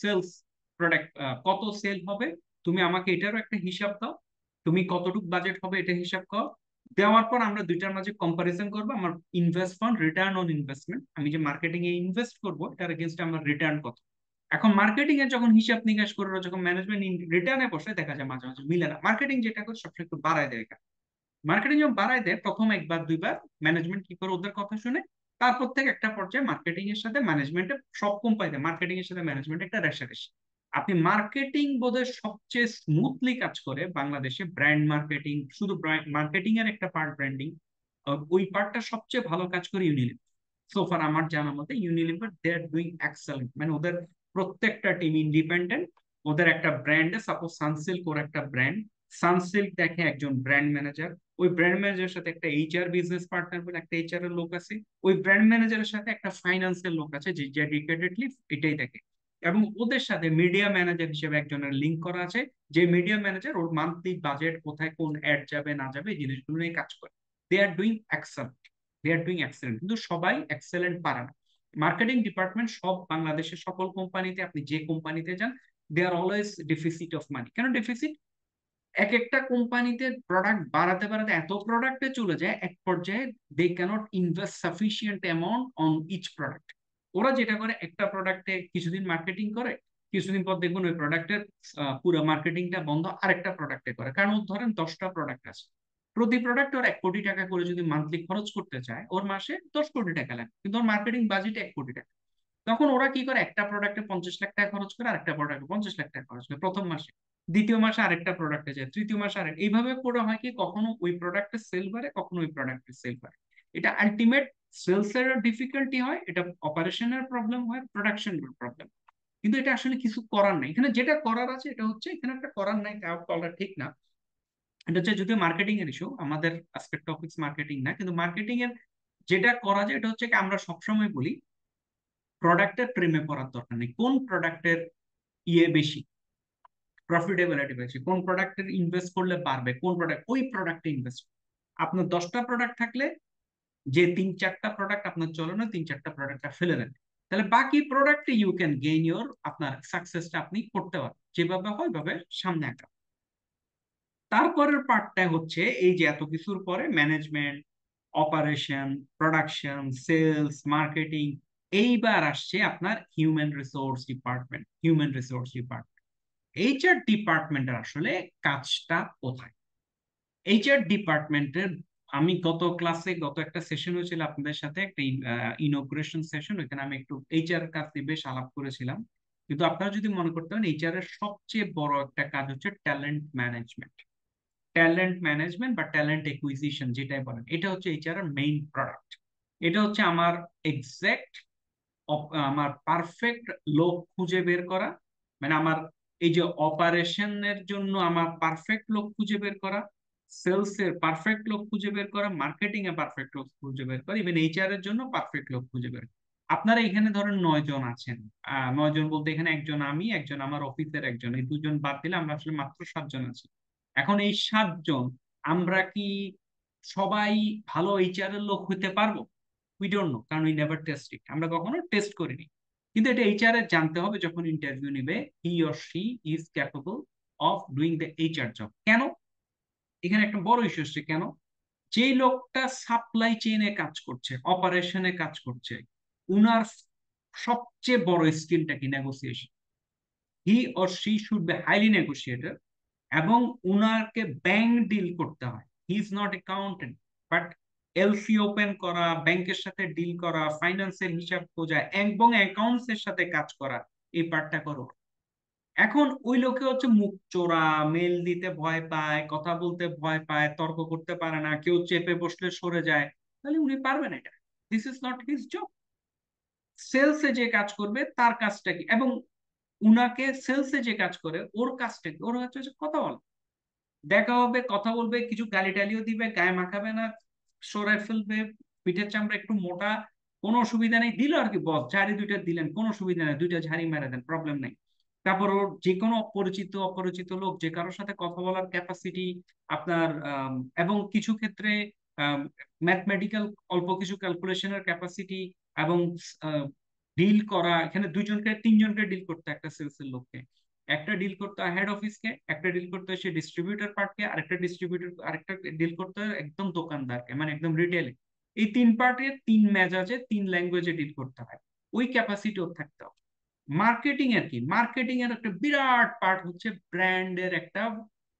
sales product, কত সেল হবে, তুমি আমাকে এটারও একটা হিসাব দাও, তুমি কতটুকু বাজেট হবে এটা হিসাব করো। দেওয়ার পর আমরা দুইটার মাঝে কম্পারিজন করবো, আমার invest fund, return on investment, আমি যে মার্কেটিং এ ইনভেস্ট করবো এটার এগেনস্টে আমার রিটার্ন কত। এখন মার্কেটিং এর যখন হিসাব নিকাশ করে ওরা যখন ম্যানেজমেন্ট রিটার্নে বসে, দেখা যায় মাঝে মাঝে মিলে না। মার্কেটিং যেটা করে সবসময় একটু বাড়ায় দেয়। মার্কেটিং যখন বাড়ায় দেয় প্রথম একবার দুইবার, ম্যানেজমেন্ট কি করে ওদের কথা শুনে, তারপর থেকে একটা পর্যায়ে মার্কেটিং এর সাথে ম্যানেজমেন্টের, সব কোম্পানিতে মার্কেটিং এর সাথে ম্যানেজমেন্ট একটা রেষারেষি। আপনি মার্কেটিং বোধহয় সবচেয়ে স্মুথলি কাজ করে বাংলাদেশে, ব্র্যান্ড মার্কেটিং, শুধু মার্কেটিং এর একটা পার্ট ব্র্যান্ডিং, ওই পার্টটা সবচেয়ে ভালো কাজ করে ইউনিলিভার। সোফার আমার জানা মতে Unilever they are doing excellent, মানে ওদের প্রত্যেকটা টিম ইন্ডিপেন্ডেন্ট। ওদের একটা ব্র্যান্ডে, সাপোজ সানসিল্ক ওর একটা ব্র্যান্ড, সানসিল্ক দেখে একজন ব্র্যান্ড ম্যানেজার, ওই ব্র্যান্ড ম্যানেজারের সাথে একটা এইচআর বিজনেস পার্টনার বলে একটা এইচআর এর লোক আছে, ওই ব্র্যান্ড ম্যানেজারের সাথে একটা ফাইন্যান্সের লোক আছে যে ডেডিকেটেডলি এটাই দেখে, এবং ওদের সাথে মিডিয়া ম্যানেজার হিসেবে একজনের লিঙ্ক করা আছে, যে মিডিয়া ম্যানেজার ওর মান্থলি বাজেট, কোথায় কোন অ্যাড যাবে না যাবে এই জিনিসগুলো নিয়ে কাজ করে। They are doing excellent, they are doing excellent, কিন্তু সবাই এক্সেলেন্ট পারে না। মার্কেটিং ডিপার্টমেন্ট সব বাংলাদেশের সকল কোম্পানিতে, আপনি যে কোম্পানিতে যান, দে are always deficit of money. কেন ডেফিসিট? এক একটা কোম্পানিতে প্রোডাক্ট বাড়াতে বাড়াতে এত প্রোডাক্টে চলে যায় এক পর্যায়ে they cannot invest sufficient amount on each product. ওরা যেটা করে, একটা প্রোডাক্টে কিছুদিন মার্কেটিং করে, কিছুদিন পর দেখবেন ওই প্রোডাক্টের পুরো মার্কেটিংটা বন্ধ, আরেকটা প্রোডাক্টে করে। কারণ ওর ধরেন 10টা প্রোডাক্ট আছে, প্রতি প্রোডাক্ট ওর 1 কোটি টাকা করে যদি মান্থলি খরচ করতে চায়, ওর মাসে 10 কোটি টাকা লাগে, কিন্তু ওর মার্কেটিং বাজেট 1 কোটি টাকা। তখন ওরা কি করে, একটা প্রোডাক্টে 50 লাখ টাকা খরচ করে, আরেকটা প্রোডাক্টে 50 লাখ টাকা খরচ করে প্রথম মাসে, দ্বিতীয় মাসে আরেকটা প্রোডাক্টে যায়, তৃতীয় মাসে আরেক, এইভাবে করে হয় কি, কখনো ওই প্রোডাক্টের সেল বাড়ে, কখনো ওই প্রোডাক্টের সেল বাড়ে। এটা আলটিমেট সেলস এর ডিফিকাল্টি হয়, এটা অপারেশনের প্রবলেম হয়, প্রোডাকশনের প্রবলেম। কিন্তু এটা আসলে কিছু করার নাই এখানে, যেটা করার আছে এটা হচ্ছে, এখানে একটা করার নাই তা বলা ঠিক না। এটা হচ্ছে যদিও মার্কেটিং এর ইস্যু, আমাদের আজকের টপিকস মার্কেটিং না, কিন্তু মার্কেটিং এর যেটা করা যায় এটা হচ্ছে কি, আমরা সবসময় বলি প্রোডাক্টের প্রেমে পড়ার দরকার নেই, কোন প্রোডাক্টের ইয়ে বেশি, প্রফিটেবিলিটি বেশি, কোন প্রোডাক্টে ইনভেস্ট করলে পারবে, কোন প্রোডাক্ট, ওই প্রোডাক্টে ইনভেস্ট। আপনার 10টা প্রোডাক্ট থাকলে, যে 3-4টা প্রোডাক্ট আপনার চলে না, 3-4টা প্রোডাক্টটা ফেলে দেন, তাহলে বাকি প্রোডাক্টে ইউ ক্যান গেইন ইউর, আপনার সাকসেসটা আপনি করতে পারেন, যেভাবে হয় ভাবে সামনে আঁকা। তারপরের পার্টটা হচ্ছে এই যে এত কিছুর পরে management, operation, production, sales, marketing, এইবার আসছে আপনার human resource department. Human resource department, HR ডিপার্টমেন্টের আসলে কাজটা কোথায়? এইচআর ডিপার্টমেন্টের, আমি গত ক্লাসে, গত একটা সেশন হয়েছিল আপনাদের সাথে, একটা ইনোগ্রেশন সেশন, ওইখানে আমি একটু এইচআর কাজ নিয়ে বেশ আলাপ করেছিলাম। কিন্তু আপনারা যদি মনে করতে পারেন, এইচআর এর সবচেয়ে বড় একটা কাজ হচ্ছে ট্যালেন্ট ম্যানেজমেন্ট। ট্যালেন্ট ম্যানেজমেন্ট বা ট্যালেন্ট একুইজিশন যেটাই বলেন, এটা হচ্ছে এইচআর এর মেইন প্রোডাক্ট। এটা হচ্ছে আমার এক্সাক্ট, আমার পারফেক্ট লোক খুঁজে বের করা, মানে আমার এই যে অপারেশনের জন্য আমার পারফেক্ট লোক খুঁজে বের করা, সেলস এর পারফেক্ট লোক খুঁজে বের করা, মার্কেটিং এ পারফেক্ট লোক খুঁজে বের করা, ইভেন এইচআর এর জন্য পারফেক্ট লোক খুঁজে বের করা। আপনারা এখানে ধরেন 9 জন আছেন, 9 জন বলতে এখানে একজন আমি, একজন আমার অফিসের একজন, এই দুজন বাদ দিলে আমরা আসলে মাত্র 7 জন আছি। এখন এই 7 জন, আমরা কি সবাই ভালো এইচআর এর লোক হতে পারবো? উই ডোন্ট নো, কারণ উই নেভার টেস্ট ইট, আমরা কখনো টেস্ট করিনি। কিন্তু এটা এইচআর এর জানতে হবে, যখন ইন্টারভিউ নিবে, হি or she is capable of doing the HR job. কেন? এখানে একটা বড় ইস্যু হচ্ছে, কেন? যেই লোকটা সাপ্লাই চেইনে কাজ করছে, অপারেশনে কাজ করছে, উনার সবচেয়ে বড় স্কিলটা কি? Negotiation. He or she should be highly negotiator, এবং উনাকে ব্যাংক ডিল করতে হয়। হি is not accountant, but LC open করা, ব্যাংকের সাথে ডিল করা, ফাইন্যান্সের হিসাব খোঁজা এবং অ্যাকাউন্টস এর সাথে কাজ করা, এই পার্টটা করো। এখন ওই লোকে হচ্ছে মুখ চোরা, মেল দিতে ভয় পায়, কথা বলতে ভয় পায়, তর্ক করতে পারে না, কেউ চেপে বসলে সরে যায়, তাহলে উনি পারবেন এটা? This is not his job. সেলসে যে কাজ করবে তার কাজটা কি, এবং উনাকে সেলসে যে কাজ করে ওর কাজটা কি? ওর হচ্ছে কথা বলা, দেখা হবে, কথা বলবে, কিছু গালি টালিও দিবে, গায়ে মাখাবে না, সরায় ফেলবে, পিঠের চামড়া একটু মোটা, কোনো অসুবিধা নেই, দিল আর কি, বস ঝাড়ি 2টা দিলেন, কোনো অসুবিধা নেই, 2টা ঝাড়ি মেরে দেন, প্রবলেম নেই। তারপর ওর যে কোনো পরিচিত অপরিচিত লোক, যে কারোর সাথে কথা বলার ক্যাপাসিটি আপনার, এবং কিছু ক্ষেত্রে ম্যাথমেটিক্যাল অল্প কিছু ক্যালকুলেশনের ক্যাপাসিটি, এবং ডিল করা, এখানে 2জনকে 3জনকে ডিল করতে হয় একটা সেলসের লোককে। একটা ডিল করতে হয় হেড অফিসকে, একটা ডিল করতে হয় সে ডিস্ট্রিবিউটর পার্টকে, আরেকটা ডিল করতে হয় একদম দোকানদারকে, মানে একদম রিটেলে। এই 3 পার্টে 3 মেজাজে 3 ল্যাঙ্গুয়েজে ডিল করতে হয়, ওই ক্যাপাসিটি ওর থাকতে হবে। মার্কেটিং এর কি? মার্কেটিং এর একটা বিরাট পার্ট হচ্ছে ব্র্যান্ডের একটা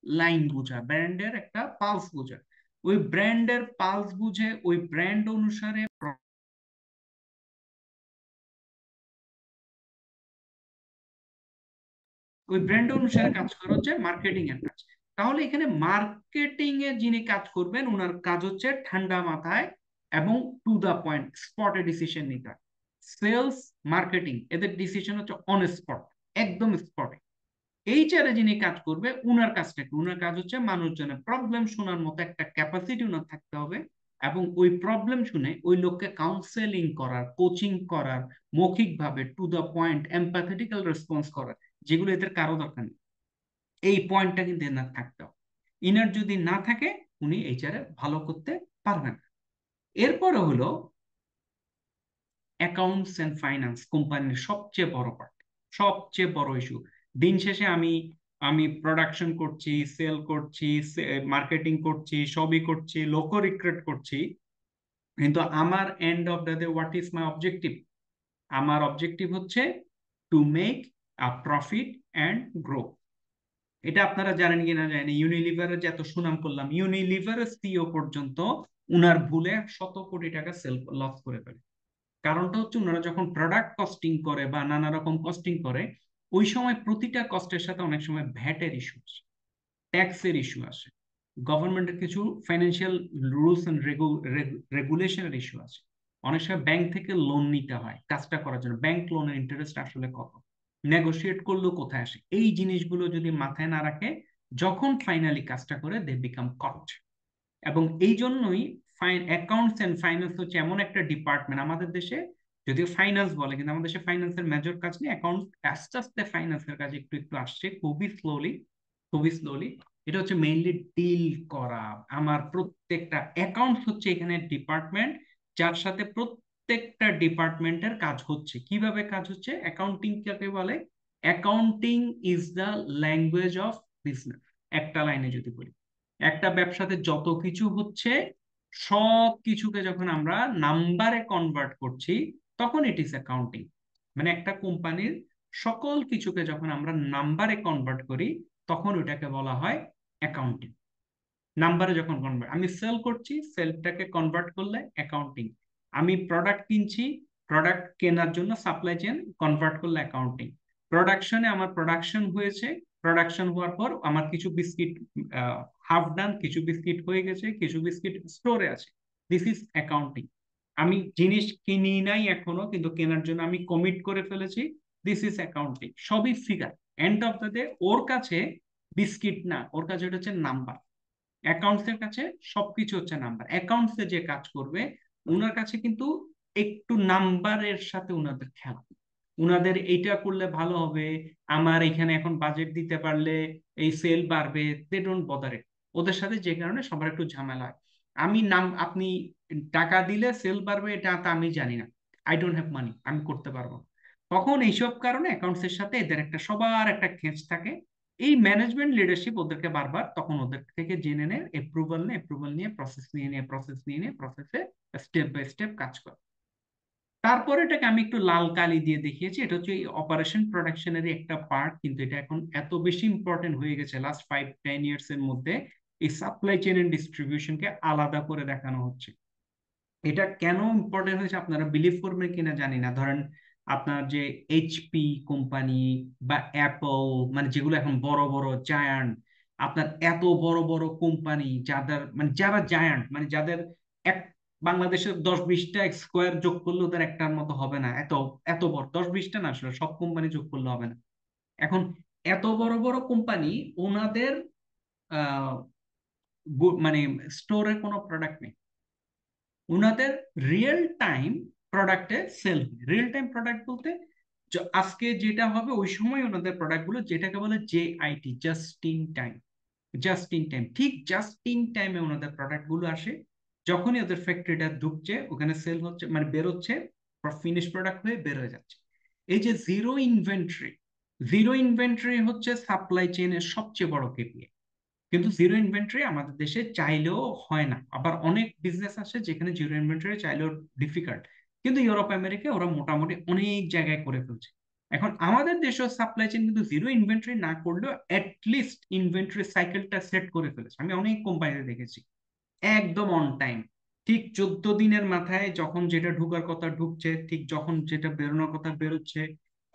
লাইন বোঝা, ব্র্যান্ডের একটা পালস বোঝা। ওই ব্র্যান্ডের পালস বুঝে ওই ব্র্যান্ড অনুসারে ওই ব্র্যান্ড অনুসারে কাজ করা হচ্ছে মার্কেটিং এর কাজ। তাহলে এখানে মার্কেটিং এ যিনি কাজ করবেন ওনার কাজ হচ্ছে ঠান্ডা মাথায় এবং টু দা পয়েন্ট স্পটে ডিসিশন নিতে হয়। সেলস, মার্কেটিং এদের ডিসিশন হচ্ছে অন স্পট, একদম স্পটে। এইচআরে যিনি কাজ করবে উনার কাজটা কি? উনার কাজ হচ্ছে মানুষজনের প্রবলেম শোনার মতো একটা ক্যাপাসিটি উনার থাকতে হবে, এবং ওই প্রবলেম শুনে ওই লোককে কাউন্সেলিং করার, কোচিং করার, মৌখিকভাবে টু দ্য পয়েন্ট এমপ্যাথেটিক্যাল রেসপন্স করার, যেগুলো এদের কারো দরকার নেই। এই পয়েন্টটা কিন্তু এনার থাকতে হবে। ইনার যদি না থাকে উনি এইচআরে ভালো করতে পারবেন না। এরপরে হলো অ্যাকাউন্টস এন্ড ফাইন্যান্স, কোম্পানির সবচেয়ে বড় পার্ট, সবচেয়ে বড় ইস্যু। দিন শেষে আমি আমি প্রোডাকশন করছি, সেল করছি, মার্কেটিং করছি, সবই করছি, লোকও রিক্রুট করছি, কিন্তু আমার and of the day what is my objective? আমার অবজেক্টিভ হচ্ছে to make a profit and grow. এটা আপনারা জানেন কিনা জানেন, ইউনিলিভারের যে এত সুনাম করলাম, ইউনিলিভারের সিইও পর্যন্ত উনার ভুলে শত কোটি টাকা সেল লস করে ফেলে। কারণটা হচ্ছে ওনারা যখন প্রোডাক্ট কস্টিং করে বা নানা রকম কস্টিং করে, ওই সময় প্রতিটা কস্টের সাথে অনেক সময় ভ্যাটের ইস্যু আসে, ট্যাক্সের ইস্যু আসে, গভর্নমেন্টের কিছু ফাইন্যান্সিয়াল রুলস এন্ড রেগুলেশনের ইস্যু আছে। অনেক সময় ব্যাংক থেকে লোন নিতে হয় কাজটা করার জন্য, ব্যাংক লোনের ইন্টারেস্ট আসলে কত, নেগোশিয়েট করলেও কোথায় আসে, এই জিনিসগুলো যদি মাথায় না রাখে যখন ফাইনালি কাজটা করে দে বিকাম কট। এবং এই জন্যই অ্যাকাউন্টস এন্ড ফাইন্যান্স হচ্ছে এমন একটা ডিপার্টমেন্ট আমাদের দেশে, যদিও ফাইন্যান্স বলে কিন্তু আমাদের দেশে ফাইন্যান্সের মেজর কাজ নেই, অ্যাকাউন্ট আস্তে আস্তে ফাইন্যান্সের কাজ একটু একটু আসছে, খুবই স্লোলি, খুবই স্লোলি। এটা হচ্ছে মেইনলি ডিল করা। আমার প্রত্যেকটা অ্যাকাউন্টস হচ্ছে এখানে ডিপার্টমেন্ট, যার সাথে প্রত্যেকটা ডিপার্টমেন্টের কাজ হচ্ছে। কিভাবে কাজ হচ্ছে? অ্যাকাউন্টিং কাকে বলে? Accounting is the language of business. একটা লাইনে যদি বলি, একটা ব্যবসাতে যত কিছু হচ্ছে সব কিছুকে যখন আমরা নাম্বারে কনভার্ট করছি তখন ইট ইজ অ্যাকাউন্টিং। মানে একটা কোম্পানির সকল কিছুকে যখন আমরা নাম্বারে কনভার্ট করি তখন ওটাকে বলা হয় অ্যাকাউন্টিং। নাম্বারে যখন কনভার্ট, আমি সেল করছি, সেলটাকে কনভার্ট করলে অ্যাকাউন্টিং। আমি প্রোডাক্ট কিনছি, প্রোডাক্ট কেনার জন্য সাপ্লাই চেইন কনভার্ট করলে অ্যাকাউন্টিং। প্রোডাকশনে আমার প্রোডাকশন হয়েছে, প্রোডাকশন হওয়ার পর আমার কিছু বিস্কিট হাফ ডান, কিছু বিস্কিট হয়ে গেছে, কিছু বিস্কিট স্টোরে আছে, দিস ইজ অ্যাকাউন্টিং। আমি জিনিস কিনি নাই এখনো কিন্তু কেনার জন্য আমি কমিট করে ফেলেছি, দিস ইজ অ্যাকাউন্টিং। সবই figure, end of the day ওর কাছে বিস্কিট না, ওর কাছে এটা হচ্ছে নাম্বার। অ্যাকাউন্টস এর কাছে সবকিছু হচ্ছে নাম্বার। অ্যাকাউন্টস এ যে কাজ করবে উনার কাছে কিন্তু একটু নাম্বারের সাথে উনাদের খেলা, উনাদের এইটা করলে ভালো হবে, আমার এখানে এখন বাজেট দিতে পারলে এই সেল বাড়বে, দে ডোন্ট বদার ইট। ওদের সাথে যে কারণে সবার একটু ঝামেলা হয়। আমি নাম আপনি টাকা দিলে সেল বাড়বে এটা তা আমি জানি না, আই ডোন্ট হ্যাভ মানি, আমি করতে পারবো না। তখন এইসব কারণে অ্যাকাউন্টস এর সাথে এদের একটা সবার একটা খেঁচ থাকে। এই ম্যানেজমেন্ট লিডারশিপ ওদেরকে বারবার তখন ওদের থেকে জেনে নেয়, অ্যাপ্রুভাল নেয়, অ্যাপ্রুভাল নিয়ে প্রসেস নিয়ে নিয়ে প্রসেস নিয়ে নিয়ে প্রসেসে স্টেপ বাই স্টেপ কাজ করে। তারপরে এটাকে আমি একটু লাল কালি দিয়ে দেখিয়েছি, এটা হচ্ছে এই অপারেশন প্রোডাকশনেরই একটা পার্ট, কিন্তু এটা এখন এত বেশি ইম্পর্টেন্ট হয়ে গেছে লাস্ট 5-10 ইয়ার্স এর মধ্যে, এই সাপ্লাই চেইন এন্ড ডিস্ট্রিবিউশনকে আলাদা করে দেখানো হচ্ছে। এটা কেন ইম্পর্টেন্ট হয়েছে আপনারা বিলিভ করবেন কিনা জানি না। ধরেন আপনার যে এইচপি কোম্পানি বা অ্যাপল, মানে যেগুলো এখন বড় বড় জায়ান্ট, আপনার এত বড় বড় কোম্পানি যাদের মানে যারা জায়ান্ট, মানে যাদের এক বাংলাদেশের 10-20টা স্কোয়ার যোগ করলে ওদের একটার মতো হবে না, এত এত বড় 10-20টা না, আসলে সব কোম্পানি যোগ করলে হবে না। এখন এত বড় বড় কোম্পানি, ওনাদের আহ মানে স্টোরে কোনো প্রোডাক্ট নেই, উনাদের রিয়েল টাইম প্রোডাক্টে সেল। রিয়েল টাইম প্রোডাক্ট বলতে আজকে যেটা হবে ওই সময় ওনাদের প্রোডাক্টগুলো, যেটাকে বলে JIT, just in time. Just in time, ঠিক জাস্ট ইন টাইমে ওনাদের প্রোডাক্ট গুলো আসে, যখনই ওদের ফ্যাক্টরিটা ঢুকছে ওখানে সেল হচ্ছে, মানে বেরোচ্ছে, ফিনিশ প্রোডাক্ট হয়ে বের হয়ে যাচ্ছে। এই যে জিরো ইনভেন্টরি, জিরো ইনভেন্টরি হচ্ছে সাপ্লাই চেইনের সবচেয়ে বড় কেপিআই। কিন্তু জিরো ইনভেন্টরি আমাদের দেশে চাইলেও হয় না, আবার অনেক বিজনেস আছে যেখানে জিরো ইনভেন্টরি চাইলেও ডিফিকাল্ট, কিন্তু ইউরোপ আমেরিকা ওরা মোটামুটি অনেক জায়গায় করে ফেলছে। এখন আমাদের দেশেও সাপ্লাই চেইন কিন্তু জিরো ইনভেন্টরি না করলেও অ্যাটলিস্ট ইনভেন্টরি সাইকেলটা সেট করে ফেলেছে। আমি অনেক কোম্পানিতে দেখেছি একদম অন টাইম, ঠিক 14 দিনের মাথায় যখন যেটা ঢুকার কথা ঢুকছে, ঠিক যখন যেটা বেরোনোর কথা বেরোচ্ছে,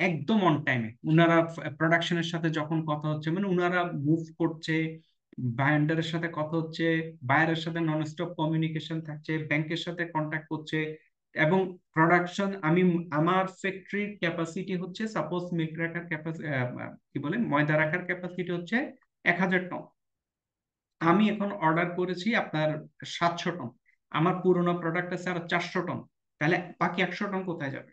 একদম অন টাইমে উনারা প্রোডাকশনের সাথে যখন কথা হচ্ছে, মানে উনারা মুভ করছে, বায়ান্ডারের সাথে কথা হচ্ছে, বায়ারের সাথে নন স্টপ কমিউনিকেশন থাকছে, ব্যাংকের সাথে কন্ট্যাক্ট করছে। এবং প্রোডাকশন, আমার ফ্যাক্টরির ক্যাপাসিটি হচ্ছে, সাপোজ মিল্ক রাখার ক্যাপাসিটি, কি বলে, ময়দা রাখার ক্যাপাসিটি হচ্ছে 1000 টন। আমি এখন অর্ডার করেছি আপনার 700 টন। আমার পুরোনো প্রোডাক্ট আছে আর 400 টন। তাহলে বাকি 100 টন কোথায় যাবে?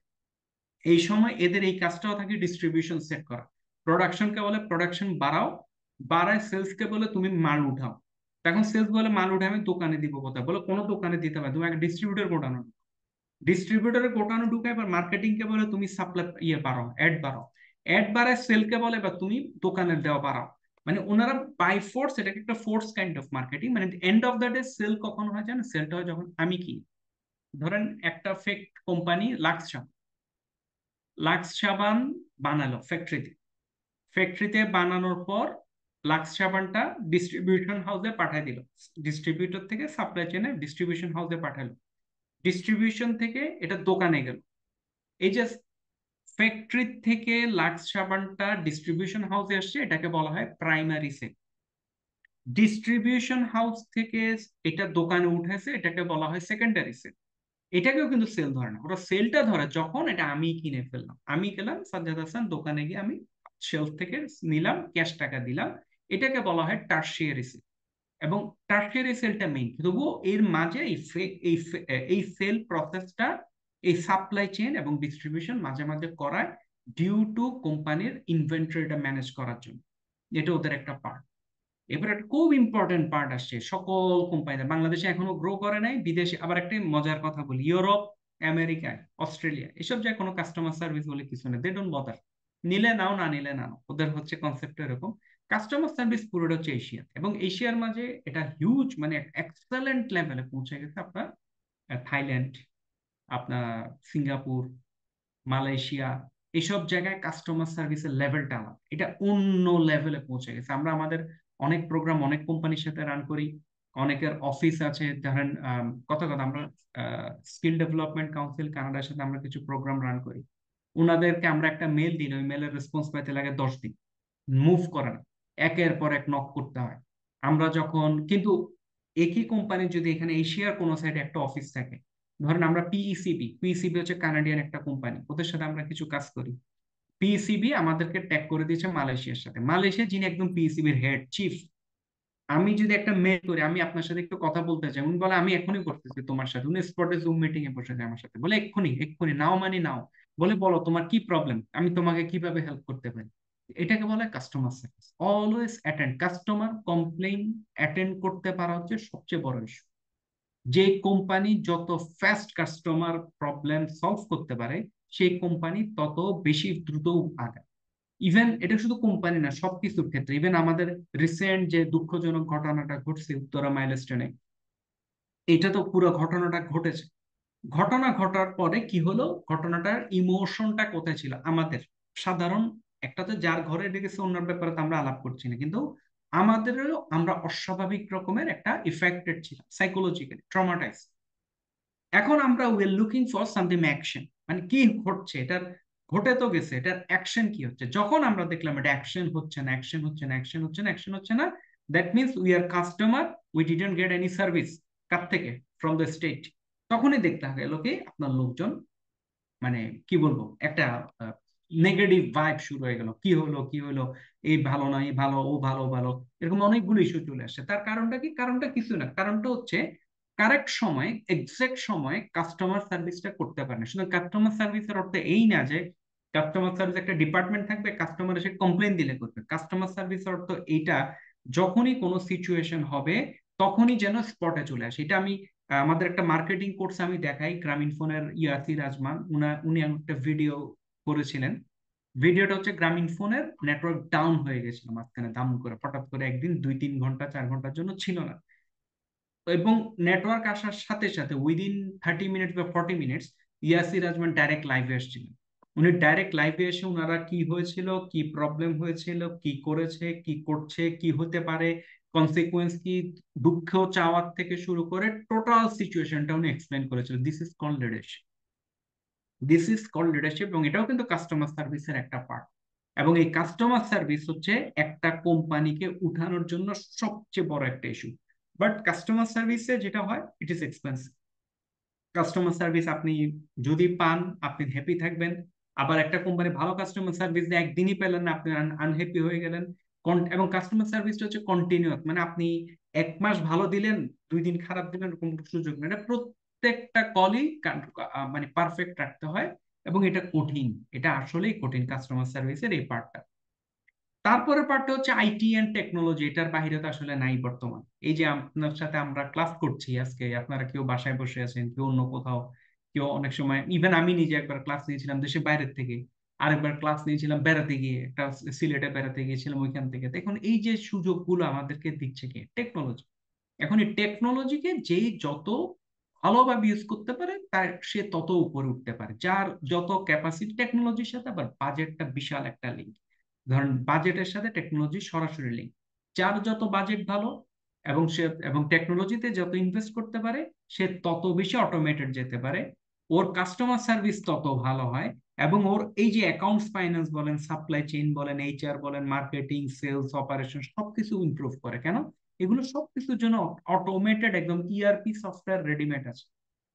এই সময় এদের এই কাজটাও থাকে ডিস্ট্রিবিউশন সেট করা। প্রোডাকশনকে বলে প্রোডাকশন বাড়াও, বাড়ায় সেলসকে বলে তুমি মাল উঠাও। তখন সেলস বলে মাল উঠে আমি দোকানে দিব কোথায়? বলে কোনো দোকানে দিতে হবে, তুমি একটা ডিস্ট্রিবিউটর গোটানো, ডিস্ট্রিবিউটরের গোটানো ঢুকে, এবার মার্কেটিং কে বলে তুমি সাপ্লাই বাড়াও, অ্যাড বাড়াও, অ্যাড বাড়ায় সেলকে বলে বা তুমি দোকানের দেওয়া বাড়াও। মানে ওনারা বাই ফোর্স, এটাকে একটা ফোর্স কাইন্ড অফ মার্কেটিং। মানে end of the day sale কখন হয় জানেন? সেলটা হয় যখন আমি কিনি। ধরেন একটা ফেক কোম্পানি লাক্স সাবান বানালো ফ্যাক্টরিতে, ফ্যাক্টরিতে বানানোর পর লাক্স সাবানটা ডিস্ট্রিবিউশন হাউসে পাঠিয়ে দিল, ডিস্ট্রিবিউটর থেকে সাপ্লাই চেনে ডিস্ট্রিবিউশন হাউসে পাঠালো, ডিস্ট্রিবিউশন থেকে এটা দোকানে গেল। এই যে ফ্যাক্টরি থেকে লাক্স সাবানটা ডিস্ট্রিবিউশন হাউসে আসছে, এটাকে বলা হয় প্রাইমারি সেল। ডিস্ট্রিবিউশন হাউস থেকে এটা দোকানে উঠেছে, এটাকে বলা হয় সেকেন্ডারি সেল। এটাকেও কিন্তু সেল ধরে না, ওরা সেলটা ধরে যখন এটা আমি কিনে ফেললাম, আমি গেলাম সাজ্জাদ হাসান দোকানে গিয়ে আমি শেলফ থেকে নিলাম, ক্যাশ টাকা দিলাম, এটাকে বলা হয় টার্সিয়ারি সেল। এবং টার্সিয়ারি সেলটা মেইন, তবুও এর মাঝে এই সেল প্রসেসটা, এই সাপ্লাই চেইন এবং ডিস্ট্রিবিউশন মাঝে মাঝে করায়, ডিউ টু কোম্পানির ইনভেন্টরিটা ম্যানেজ করার জন্য। এটা ওদের একটা পার্ট। এবার একটা খুব ইম্পর্টেন্ট পার্ট আসছে সকল কোম্পানিতে, বাংলাদেশে এখনো গ্রো করে নাই, বিদেশে। আবার একটা মজার কথা বলি, ইউরোপ, আমেরিকায়, অস্ট্রেলিয়া, এসব জায়গায় কোনো কাস্টমার সার্ভিস বলে কিছু নেই, দে ডোন্ট বদার। নিলে নাও, না নিলে নাও, ওদের হচ্ছে কনসেপ্ট এরকম। কাস্টমার সার্ভিস পুরোটা হচ্ছে এশিয়া, এবং এশিয়ার মাঝে এটা হিউজ, মানে এক্সেলেন্ট লেভেলে পৌঁছে গেছে আপনার থাইল্যান্ড, আপনার সিঙ্গাপুর, মালয়েশিয়া, এইসব জায়গায় কাস্টমার সার্ভিসের লেভেলটা আলাদা, এটা অন্য লেভেলে পৌঁছে গেছে। আমরা আমাদের অনেক প্রোগ্রাম অনেক কোম্পানির সাথে রান করি, অনেকের অফিস আছে, ধরেন কথা কথা আমরা স্কিল ডেভেলপমেন্ট কাউন্সিল কানাডার সাথে আমরা কিছু প্রোগ্রাম রান করি। ওনাদেরকে আমরা একটা মেল দিই, ওই মেলের রেসপন্স পাইতে লাগে 10 দিন, মুভ করে না, একের পর এক নক করতে হয়। আমরা যখন কিন্তু একই কোম্পানি যদি এখানে এশিয়ার কোনো সাইডে একটা অফিস থাকে, ধরেন আমরা পিইসিবি হচ্ছে কানাডিয়ান একটা কোম্পানি, ওদের সাথে আমরা কিছু কাজ করি। পিইসিবি আমাদেরকে ট্যাগ করে দিয়েছে মালয়েশিয়ার সাথে, মালয়েশিয়া যিনি একদম পিইসিবির হেড চিফ, আমি যদি একটা মেল করি, আমি আপনার সাথে একটু কথা বলতে চাই, উনি বলে আমি এখনই করতেছি তোমার সাথে, উনি স্পটে জুম মিটিং এ বসে যায় আমার সাথে, বলে এক্ষুনি এক্ষুনি নাও মানে নাও, বলে বলো তোমার কি প্রবলেম, আমি তোমাকে কিভাবে হেল্প করতে পারি। এটাকে বলে customer service. Always attend customer complain, attend করতে পারা হচ্ছে সবচেয়ে বড় ইস্যু। যে কোম্পানি যত ফাস্ট কাস্টমার প্রবলেম সলভ করতে পারে, সেই কোম্পানি তত বেশি দ্রুত আগায়। ইভেন এটা শুধু কোম্পানি না, সবকিছুর ক্ষেত্রে। ইভেন আমাদের রিসেন্ট যে দুঃখজনক ঘটনাটা ঘটছে উত্তরা মাইলস্টোনে, এটা তো পুরো ঘটনাটা ঘটেছে। ঘটনা ঘটার পরে কি হলো, ঘটনাটার ইমোশনটা কোথায় ছিল আমাদের সাধারণ, একটা তো যার ঘরে ডেকেছে অন্যের ব্যাপারে তো আমরা আলাপ করছি না, কিন্তু আমাদেরও আমরা অস্বাভাবিক রকমের একটা ইফেক্টেড ছিলাম, সাইকোলজিক্যালি ট্রমাটাইজ। এখন আমরা we looking for something action, মানে কি ঘটছে এটার, ঘটে তো গেছে, এটার অ্যাকশন কি হচ্ছে। যখন আমরা দেখলাম এটা অ্যাকশন হচ্ছে না, অ্যাকশন হচ্ছে না, অ্যাকশন হচ্ছে না, অ্যাকশন হচ্ছে না, that means we are customer, we didn't get any service. কার থেকে? From the state. তখনই দেখতে গেল কি আপনার লোকজন, মানে কি বলবো, একটা নেগেটিভ ভাইব শুরু হয়ে গেল, কি হলো কি হলো, এই ভালো না, এই ভালো, ও ভালো ভালো, এরকম অনেকগুলো ইস্যু চলে আসছে। তার কারণটা কি? কারণটা কিছু না, কারণটা হচ্ছে কারেক্ট সময়, এক্সাক্ট সময়ে কাস্টমার সার্ভিসটা করতে পারে না। শুধু কাস্টমার সার্ভিসের অর্থ এই না যে কাস্টমার সার্ভিস একটা ডিপার্টমেন্ট থাকবে, কাস্টমার এসে কমপ্লেন দিলে করবে। কাস্টমার সার্ভিসের অর্থ এইটা, যখনই কোনো সিচুয়েশন হবে তখনই যেন স্পটে চলে আসে। এটা আমি আমাদের একটা মার্কেটিং কোর্স আমি দেখাই, গ্রামীণ ফোনের ইয়াসির আজমান, উনি একটা ভিডিও করেছিলেন। ভিডিওটা হচ্ছে গ্রামীণ ফোনের নেটওয়ার্ক ডাউন হয়ে গেছিল মাঝখানে, দাম করে হঠাৎ করে একদিন 2-3 ঘন্টা 4 ঘন্টার জন্য ছিল না। এবং নেটওয়ার্ক আসার সাথে সাথে উইদিন 30 মিনিটস বা 40 মিনিটস ইয়াসির আজমান ডাইরেক্ট লাইভে এসেছিলেন। উনি ডাইরেক্ট লাইভে এসে ওনারা কি হয়েছিল, কি প্রবলেম হয়েছিল, কি করেছে, কি করছে, কি হতে পারে, কনসিকুয়েন্স কি, দুঃখ চাওয়ার থেকে শুরু করে টোটাল সিচুয়েশনটা উনি এক্সপ্লেন করেছিল। This is called leadership. This is called leadership, এবং এটাও কিন্তু কাস্টমার সার্ভিসের একটা পার্ট। এবং এই কাস্টমার সার্ভিস হচ্ছে একটা কোম্পানিকে উঠানোর জন্য সবচেয়ে বড় একটা ইস্যু। বাট কাস্টমার সার্ভিসে যেটা হয়, it is expensive. Customer service আপনি যদি পান, আপনি হ্যাপি থাকবেন। আবার একটা কোম্পানি ভালো কাস্টমার সার্ভিস দিয়ে একদিনই পেলেন না, আপনি আনহ্যাপি হয়ে গেলেন। এবং কাস্টমার সার্ভিসটা হচ্ছে কন্টিনিউয়াস, মানে আপনি 1 মাস ভালো দিলেন, 2 দিন খারাপ দিলেন, এরকম কোনো সুযোগ নেই। এটা প্রত্যেকটা কলই মানে পারফেক্ট রাখতে হয়, এবং এটা কঠিন। এটা আসলেই কঠিন কাস্টমার সার্ভিসের এই পার্টটা। তারপরে পার্টটা হচ্ছে আইটি এন্ড টেকনোলজি, এটার বাইরে তো আসলে নাই বর্তমান। এই যে আপনার সাথে আমরা ক্লাস করছি আজকে, আপনারা কেউ বাসায় বসে আছেন, কেউ অন্য কোথাও, কেউ অনেক সময়, ইভেন আমি নিজে একবার ক্লাস নিয়েছিলাম দেশের বাইরের থেকে, আরেকবার ক্লাস নিয়েছিলাম বেড়াতে গিয়ে, একটা সিলেটে বেড়াতে গিয়েছিলাম ওইখান থেকে। দেখুন এই যে সুযোগগুলো আমাদেরকে দিচ্ছে কি টেকনোলজি। এখন এই টেকনোলজিকে যেই যত ভালোভাবে ইউজ করতে পারে, তার সে তত উপরে উঠতে পারে। যার যত ক্যাপাসিটি টেকনোলজির সাথে, আবার বাজেটটা বিশাল একটা লিঙ্ক। ধরেন বাজেটের সাথে টেকনোলজি সরাসরি লিঙ্ক। যার যত বাজেট ভালো এবং টেকনোলজিতে যত ইনভেস্ট করতে পারে, সে তত বেশি অটোমেটেড যেতে পারে, ওর কাস্টমার সার্ভিস তত ভালো হয়, এবং ওর এই যে অ্যাকাউন্টস ফাইন্যান্স বলেন, সাপ্লাই চেইন বলেন, এইচআর বলেন, মার্কেটিং, সেলস, অপারেশন সবকিছু ইমপ্রুভ করে। কেন? এগুলো সবকিছুর জন্য অটোমেটেড, একদম ইআরপি সফটওয়্যার রেডিমেড আছে,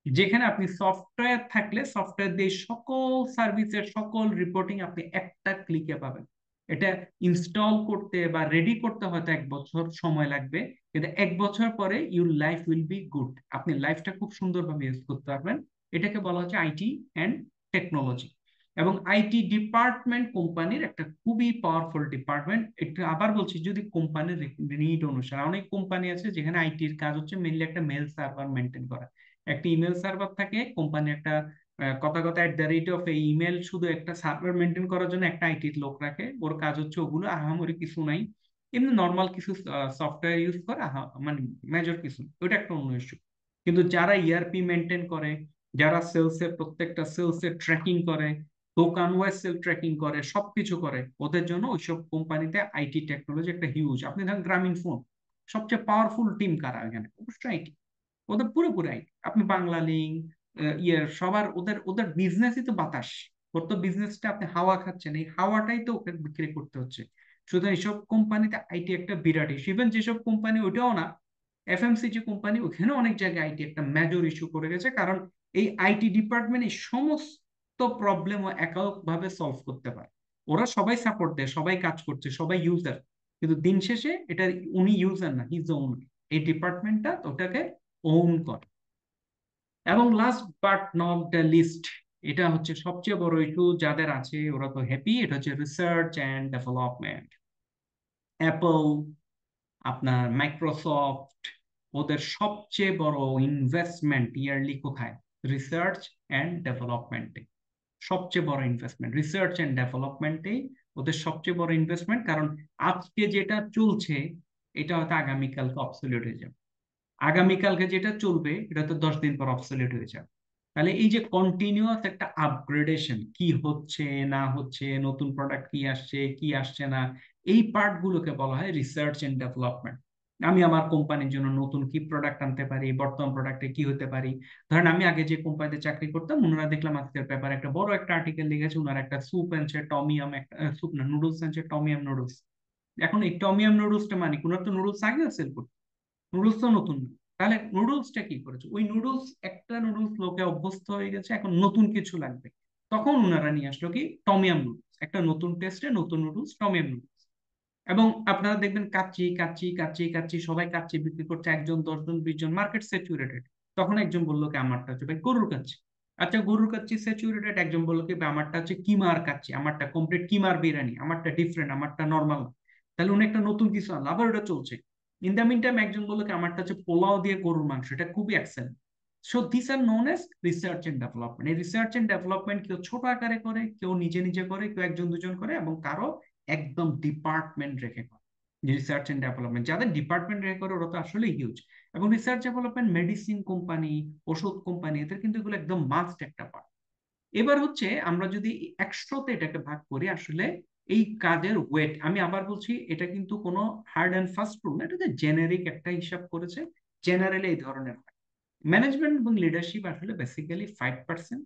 যেখানে আপনি সফটওয়্যার থাকলে সফটওয়্যার দিয়ে সকল সার্ভিসের সকল রিপোর্টিং আপনি একটা ক্লিকে পাবেন। এটা ইনস্টল করতে বা রেডি করতে হয়তো 1 বছর সময় লাগবে, কিন্তু 1 বছর পরে your life will be good. আপনি লাইফটা খুব সুন্দরভাবে ইউজ করতে পারবেন। এটাকে বলা হচ্ছে আইটি অ্যান্ড টেকনোলজি। এবং আইটি ডিপার্টমেন্ট কোম্পানির একটা খুবই পাওয়ারফুল ডিপার্টমেন্ট। এটা আবার বলছি, যদি কোম্পানির নিড অনুসারে, অনেক কোম্পানি আছে যেখানে আইটির কাজ হচ্ছে মেনলি একটা মেল সার্ভার মেনটেন করা, একটা ইমেল সার্ভার থাকে কোম্পানি, একটা কথা কথা @, এই ইমেল শুধু একটা সার্ভার মেনটেন করার জন্য একটা আইটির লোক রাখে, ওর কাজ হচ্ছে ওগুলো, আহামরি কিছু নাই, এমনি নর্মাল কিছু সফটওয়্যার ইউজ করে, মানে মেজর কিছু না। ওটা একটা অন্য ইস্যু। কিন্তু যারা ইআরপি মেনটেন করে, যারা সেলসের প্রত্যেকটা সেলসের ট্র্যাকিং করে, দোকান ওয়াইজ সেল ট্র্যাকিং করে, সবকিছু করে, ওদের জন্য ওইসব কোম্পানিতে আইটি টেকনোলজি একটা হিউজ। আপনি ধরেন গ্রামীণ ফোন, সবচেয়ে পাওয়ারফুল টিম কারা এখানে? অবশ্যই আইটি। ওদের পুরোপুরি আইটি। আপনি বাংলা লিঙ্ক, সবার, ওদের ওদের বিজনেসই তো বাতাস। ওর তো বিজনেসটা, আপনি হাওয়া খাচ্ছেন, এই হাওয়াটাই তো ওকে বিক্রি করতে হচ্ছে। সুতরাং এইসব কোম্পানিতে আইটি একটা বিরাট ইস্যু। ইভেন যেসব কোম্পানি ওইটাও না, এফএমসিজি কোম্পানি, ওখানে অনেক জায়গায় আইটি একটা মেজর ইস্যু করে গেছে, কারণ এই আইটি ডিপার্টমেন্ট এই সমস্ত প্রবলেম ও এককভাবে সলভ করতে পারে। ওরা সবাই সাপোর্ট দেয়, সবাই কাজ করছে, সবাই ইউজার, কিন্তু দিন শেষে এটা উনি ইউজার না, হিজ ওন। এই ডিপার্টমেন্টটা ওটাকে ওন করে। এবং last but not the least, এটা হচ্ছে সবচেয়ে বড় ইস্যু যাদের আছে, ওরা তো হ্যাপি, এটা হচ্ছে রিসার্চ অ্যান্ড ডেভেলপমেন্ট। অ্যাপল, আপনার মাইক্রোসফট, ওদের সবচেয়ে বড় ইনভেস্টমেন্ট ইয়ারলি কোথায়? রিসার্চ অ্যান্ড ডেভেলপমেন্টে। সবচেয়ে বড় ইনভেস্টমেন্ট রিসার্চ অ্যান্ড ডেভেলপমেন্টেই ওদের সবচেয়ে বড় ইনভেস্টমেন্ট। কারণ আজকে যেটা চলছে, এটা হয়তো আগামীকালকে অবসলিউট হয়ে যাবে। আগামীকালকে যেটা চলবে, এটা তো 10 দিন পর অবসলিউট হয়ে যাবে। তাহলে এই যে কন্টিনিউয়াস একটা আপগ্রেডেশন, কি হচ্ছে না হচ্ছে, নতুন প্রোডাক্ট কি আসছে কি আসছে না, এই পার্ট গুলোকে বলা হয় রিসার্চ এন্ড ডেভেলপমেন্ট। আমি আমার কোম্পানির জন্য নতুন কি প্রোডাক্ট আনতে পারি, বর্তমান প্রোডাক্টে কি হতে পারি। ধরেন আমি আগে যে কোম্পানিতে চাকরি করতাম, ওনারা দেখলাম আজকের পেপারে একটা বড় একটা আর্টিকেল লিখেছে, ওনারা একটা স্যুপ আনছে টমিয়াম, একটা স্যুপ না, নুডলস আনছে টমিয়াম নুডলস। এখন এই টমিয়াম নুডলসটা মানে, কোনো তো নুডলস আগেও সেল করতো, নুডলস তো নতুন না। তাহলে নুডলসটা কি করেছে? ওই নুডলস, একটা নুডলস লোকে অভ্যস্ত হয়ে গেছে, এখন নতুন কিছু লাগবে, তখন ওনারা নিয়ে আসলো কি টমিয়াম নুডলস, একটা নতুন টেস্টে নতুন নুডলস, টমিয়াম নুডলস। এবং আপনারা দেখবেন কাচ্চি কাচ্চি কাচ্চি কাচ্চি, সবাই কাচ্চি বিক্রি করছে, 1 জন 10 জন 20 জন, মার্কেট স্যাচুরেটেড। তখন একজন বললো কি আমারটা হচ্ছে ভাই গরুর কাচ্চি। আচ্ছা গরুর কাচ্চি স্যাচুরেটেড, একজন বললো কি ভাই আমারটা হচ্ছে কিমার কাচ্চি, আমারটা কমপ্লিট কিমার বিরিয়ানি, আমারটা ডিফারেন্ট, আমারটা নর্মাল। তাহলে উনি একটা নতুন কিছু আনলো, আবার ওটা চলছে। ইন দ্য মিন টাইম একজন বললো কি আমারটা হচ্ছে পোলাও দিয়ে গরুর মাংস, এটা খুবই excellent. So this are known as research and development. এই রিসার্চ এন্ড ডেভেলপমেন্ট কেউ ছোট আকারে করে, কেউ নিজে নিজে করে, কেউ 1 জন 2 জন করে, এবং কারো একদম ডিপার্টমেন্ট রেখে করে। রিসার্চ এন্ড ডেভেলপমেন্ট যাদের ডিপার্টমেন্ট রেখে করে, ওরা তো আসলে হিউজ। এবং রিসার্চ ডেভেলপমেন্ট মেডিসিন কোম্পানি, ওষুধ কোম্পানি, এদের কিন্তু এগুলো একদম মাস্ট একটা পার্ট। এবার হচ্ছে আমরা যদি 100তে এটাকে ভাগ করি, আসলে এই কাজের ওয়েট, আমি আবার বলছি, এটা কিন্তু কোনো হার্ড অ্যান্ড ফাস্ট রুল না, এটা জেনারিক একটা হিসাব করেছে। জেনারেলি এই ধরনের হয়। ম্যানেজমেন্ট এবং লিডারশিপ আসলে বেসিক্যালি 5%,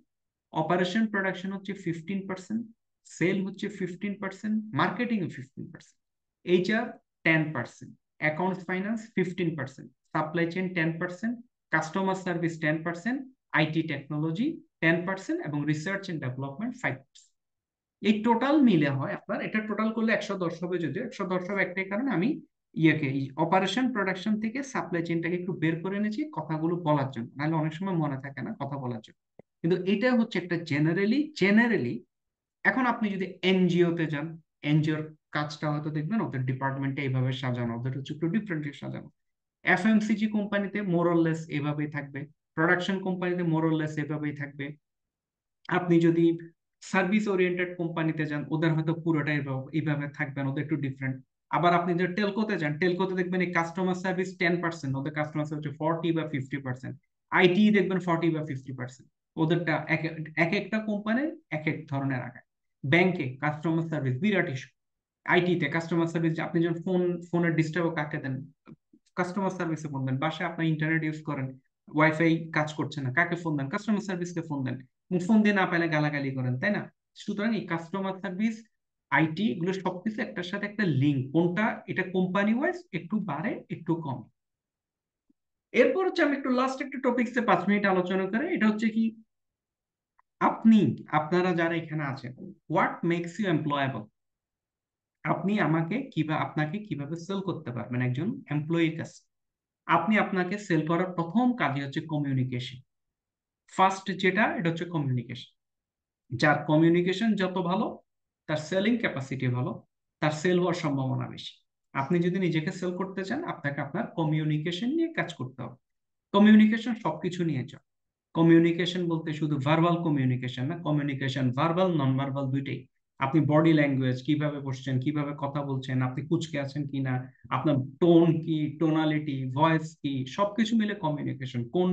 অপারেশন প্রোডাকশন হচ্ছে 15%, সেল হচ্ছে 15%, marketing 15%, HR 10%, accounts finance 15%, supply chain 10%, customer service 10%, IT technology 10% এবং রিসার্চ এন্ড ডেভেলপমেন্ট 5%। এই টোটাল মিলে হয় আপনার, এটা টোটাল করলে 110 হবে, যদিও 110 হবে একটাই কারণে আমি ইয়েকে অপারেশন প্রোডাকশন থেকে সাপ্লাই চেইনটাকে একটু বের করে এনেছি কথাগুলো বলার জন্য, নাহলে অনেক সময় মনে থাকে না কথা বলার জন্য। কিন্তু এটা হচ্ছে একটা জেনারেলি। এখন আপনি যদি এনজিও তে যান, এনজিওর কাজটা হয়তো দেখবেন ওদের ডিপার্টমেন্টে এইভাবে সাজানো, ওদের হচ্ছে একটু ডিফারেন্টলি সাজানো। এফএমসিজি কোম্পানিতে মোরলেস এভাবেই থাকবে, প্রোডাকশন কোম্পানিতে মোরলেস এভাবেই থাকবে। আপনি যদি সার্ভিস ওরিয়েন্টেড কোম্পানিতে যান, ওদের হয়তো পুরোটাই এইভাবে থাকবেন, ওদের একটু ডিফারেন্ট। আবার আপনি যদি টেলকোতে যান, টেলকোতে দেখবেন এই কাস্টমার সার্ভিস 10%, ওদের কাস্টমার সার্ভিস 40 বা 50%। আইটি দেখবেন 40 বা 50%। ওদেরটা এক এক একটা কোম্পানির এক এক ধরনের আগায়। ব্যাংকে কাস্টমার সার্ভিস বিরাট ইস্যু। আইটিতে কাস্টমার সার্ভিস, আপনি যখন ফোনের ডিস্টার্ব কাকে দেন? কাস্টমার সার্ভিসে ফোন দেন। বাসায় আপনার ইন্টারনেট ইউজ করেন, ওয়াইফাই কাজ করছে না, কাকে ফোন দেন? কাস্টমার সার্ভিসকে ফোন দেন। ফোন দিয়ে না পাইলে গালাগালি করেন, তাই না? সুতরাং এই কাস্টমার সার্ভিস, আইটি, এগুলো সবকিছু একটার সাথে একটা লিঙ্ক। কোনটা এটা কোম্পানি ওয়াইজ একটু বাড়ে একটু কম। এরপর হচ্ছে আমি একটু লাস্ট একটা টপিকসে 5 মিনিট আলোচনা করে, এটা হচ্ছে কি, আপনি, আপনারা যারা এখানে আছেন, হোয়াট মেক্স ইউ এমপ্লয়েবল? আপনি আপনাকে কিভাবে সেল করতে পারবেন একজন এমপ্লয়ির কাছে? আপনি আপনাকে সেল করার প্রথম কাজই হচ্ছে কমিউনিকেশন। ফার্স্ট যেটা, এটা হচ্ছে কমিউনিকেশন। যার কমিউনিকেশন যত ভালো, তার সেলিং ক্যাপাসিটি ভালো, তার সেল হওয়ার সম্ভাবনা বেশি। আপনি যদি নিজেকে সেল করতে চান, আপনাকে আপনার কমিউনিকেশন নিয়ে কাজ করতে হবে। কমিউনিকেশন সবকিছু নিয়ে চলে। কমিউনিকেশন বলতে শুধু ভার্বাল কমিউনিকেশন না, কমিউনিকেশন ভার্বাল নন ভার্বাল দুইটাই। আপনি বডি ল্যাঙ্গুয়েজ, কিভাবে বসছেন, কিভাবে কথা বলছেন, আপনি কুঁচকে আছেন কিনা, আপনার টোন কি, টোনালিটি, ভয়েস কি, সবকিছু মিলে কমিউনিকেশন। কোন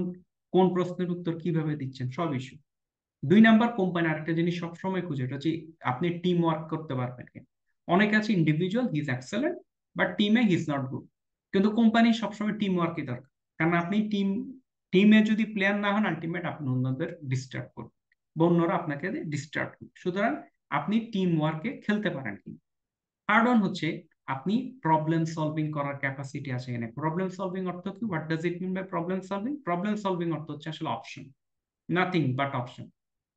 কোন প্রশ্নের উত্তর কিভাবে দিচ্ছেন, সব ইস্যু। 2 নাম্বার, কোম্পানি আরেকটা জিনিস সবসময় খুঁজে, এটা হচ্ছে আপনি টিম ওয়ার্ক করতে পারবেন কিনা। অনেকে আছে individual he is excellent, but টিমে হি ইজ নট গুড। কিন্তু কোম্পানি সবসময় টিম ওয়ার্কই দরকার। কারণ আপনি টিমে যদি প্লেয়ার না হন, আলটিমেট আপনি অন্যদের ডিস্টার্ব করবেন বা অন্যরা আপনাকে ডিস্টার্ব করবে। সুতরাং আপনি টিম ওয়ার্কে খেলতে পারেন কিনা। থার্ড ওয়ান হচ্ছে, আপনি প্রবলেম সলভিং করার ক্যাপাসিটি আছে কিনা। প্রবলেম সলভিং অর্থ কি? What does it mean by problem solving? Problem solving অর্থ হচ্ছে আসলে অপশন, নাথিং বাট অপশন।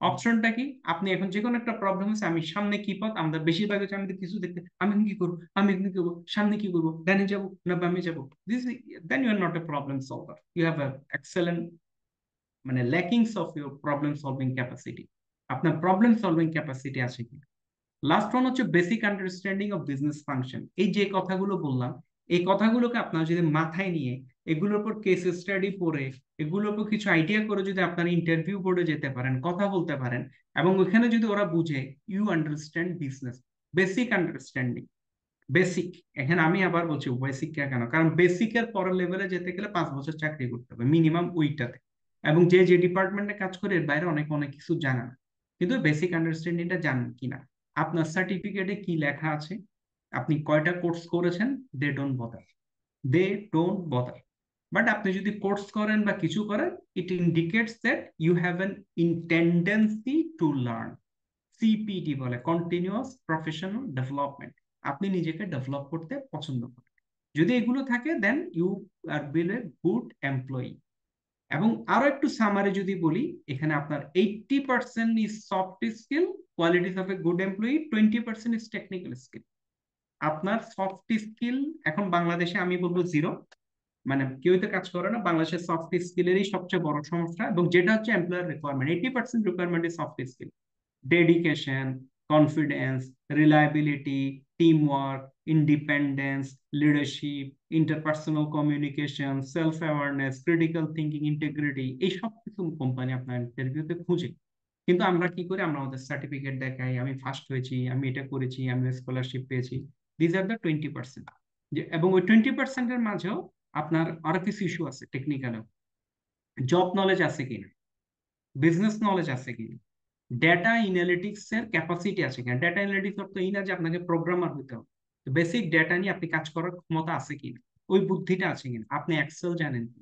অপশনটা কি? আপনি এখন যে কোনো একটা প্রবলেম হচ্ছে, আমি সামনে কি পথ, আমরা বেশিরভাগ হচ্ছে আমি তো কিছু দেখতে, আমি এখন কি করবো, আমি এখন কি করবো, সামনে কি করবো, ডানে যাবো না বামে যাবো, this, then you are not a problem solver, you have a excellent, মানে lackings of your problem solving capacity. আপনার প্রবলেম সলভিং ক্যাপাসিটি আছে কি? লাস্ট ওয়ান হচ্ছে basic understanding of business function. এই যে কথাগুলো বললাম, এই কথাগুলোকে আপনার যদি মাথায় নিয়ে, এগুলোর উপর কেস স্টাডি পড়ে, এগুলোর উপর কিছু আইডিয়া করে যদি আপনার ইন্টারভিউ বোর্ডে যেতে পারেন, কথা বলতে পারেন, এবং ওইখানে যদি ওরা বুঝে you understand business, basic understanding, basic. এখানে আমি আবার বলছি বেসিক কেন, কারণ বেসিকের পরের লেভেলে যেতে গেলে 5 বছর চাকরি করতে হবে মিনিমাম ওইটাতে। এবং যে যে ডিপার্টমেন্টে কাজ করে এর বাইরে অনেক অনেক কিছু জানা না। কিন্তু বেসিক আন্ডারস্ট্যান্ডিংটা জানেন কিনা, আপনার সার্টিফিকেটে কি লেখা আছে, আপনি কয়টা কোর্স করেছেন, they don't bother, they don't bother. But আপনি যদি কোর্স করেন বা কিছু করেন, it indicates that you have an intendency to learn. CPT বলে, কন্টিনিউয়াস প্রফেশনাল ডেভেলপমেন্ট। আপনি নিজেকে ডেভেলপ করতে পছন্দ করেন, যদি এগুলো থাকে, then you are will a good employee. এবং আরো একটু সামারি যদি বলি, এখানে আপনার 80% is soft skill, qualities of a good employee, 20% is technical skill. আপনার সফট স্কিল এখন বাংলাদেশে আমি বলবো জিরো, মানে কেউই তো কাজ করে না। বাংলাদেশের সফট স্কিলেরই সবচেয়ে বড় সমস্যা, এবং যেটা হচ্ছে employer requirement, 80% requirement is soft skill. Dedication, confidence, reliability, teamwork, independence, leadership, interpersonal communication, self awareness, critical thinking, integrity, এই সব কিছু কোম্পানি আপনার ইন্টারভিউতে খুঁজে। কিন্তু আমরা কি করি, আমরা আমাদের সার্টিফিকেট দেখাই, আমি ফার্স্ট হয়েছি, আমি এটা করেছি, আমি স্কলারশিপ পেয়েছি। These are the 20%। এবং ওই 20%-এর মাঝেও আপনার আরো কিছু ইস্যু আছে টেকনিক্যাল। জব নলেজ আছে কিনা, বিজনেস নলেজ আছে কিনা, ডেটা ইনালিটিক্স এর ক্যাপাসিটি আছে কিনা। ডেটা ইনালিটিক্স অর্থ এই না যে আপনাকে প্রোগ্রামার হতে হবে, বেসিক ডেটা নিয়ে আপনি কাজ করার ক্ষমতা আছে কিনা, ওই বুদ্ধিটা আছে কিনা, আপনি এক্সেল জানেন কি,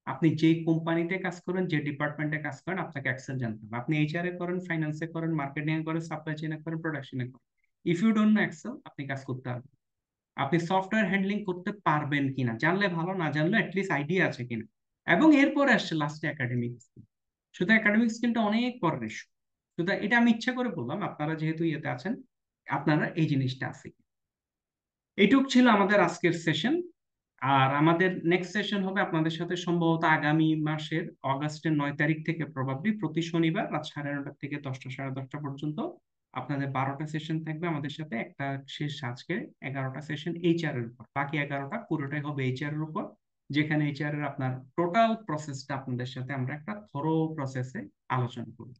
আপনি যে কোম্পানিতে কাজ করেন, যে ডিপার্টমেন্টে কাজ করেন, আপনাকে এক্সেল জানতে হবে। আপনি এইচআর এ করেন, ফাইন্যান্সে করেন, মার্কেটিং এ করেন, সাপ্লাই চেইনে করেন, প্রোডাকশনে করেন, if you don't know Excel আপনি কাজ করতে পারবেন না। আপনি সফটওয়্যার হ্যান্ডলিং করতে পারবেন কিনা জানলে ভালো, না জানলে অ্যাটলিস্ট আইডিয়া আছে কিনা। এবং এরপরে আসছে লাস্টে একাডেমিক স্কিল। শুধু একাডেমিক স্কিলটা অনেক পরের ইস্যু। শুধু এটা আমি ইচ্ছা করে বললাম, আপনারা যেহেতু ইয়েতে আছেন, আপনারা এই জিনিসটা আছে। এইটুক ছিল আমাদের আজকের সেশন। আর আমাদের নেক্সট সেশন হবে আপনাদের সাথে সম্ভবত আগামী মাসের অগাস্টের 9 তারিখ থেকে, প্রবাবলি প্রতি শনিবার রাত 9:30 থেকে 10টা 10:30 পর্যন্ত আপনাদের 12টা সেশন থাকবে আমাদের সাথে। একটা শেষ আজকে 11টা সেশন এইচআর এর উপর, বাকি 11টা পুরোটাই হবে এইচআর এর উপর, যেখানে এইচআর এর আপনার টোটাল প্রসেসটা আপনাদের সাথে আমরা একটা থরো প্রসেসে আলোচনা করব।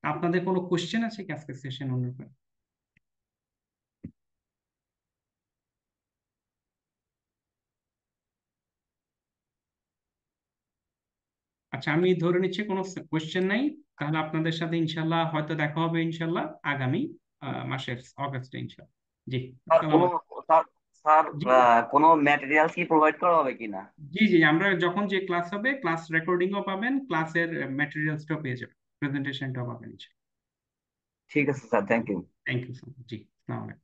আপনাদের কোনো কোশ্চেন আছে কি আজকের সেশন অনুযায়ী? আচ্ছা, আমি ধরে নিচ্ছি কোনো কোশ্চেন নাই। তাহলে আপনাদের সাথে ইনশাল্লাহ হয়তো দেখা হবে ইনশাল্লাহ আগামী মাসের অগাস্টে ইনশাল্লাহ। জি, আর আসসালামু কোনো আলাইকুম। স্যার স্যার জি কোনো ম্যাটেরিয়ালস কি প্রোভাইড করা হবে কিনা? জি জি, আমরা যখন যে ক্লাস হবে, ক্লাস রেকর্ডিংও পাবেন, ক্লাসের ম্যাটেরিয়ালসটাও পেয়ে যাবেন, প্রেজেন্টেশনটাও পাবেন ইনশাল্লাহ। ঠিক আছে sir, thank you. Thank you so much. জি, আসসালামু আলাইকুম।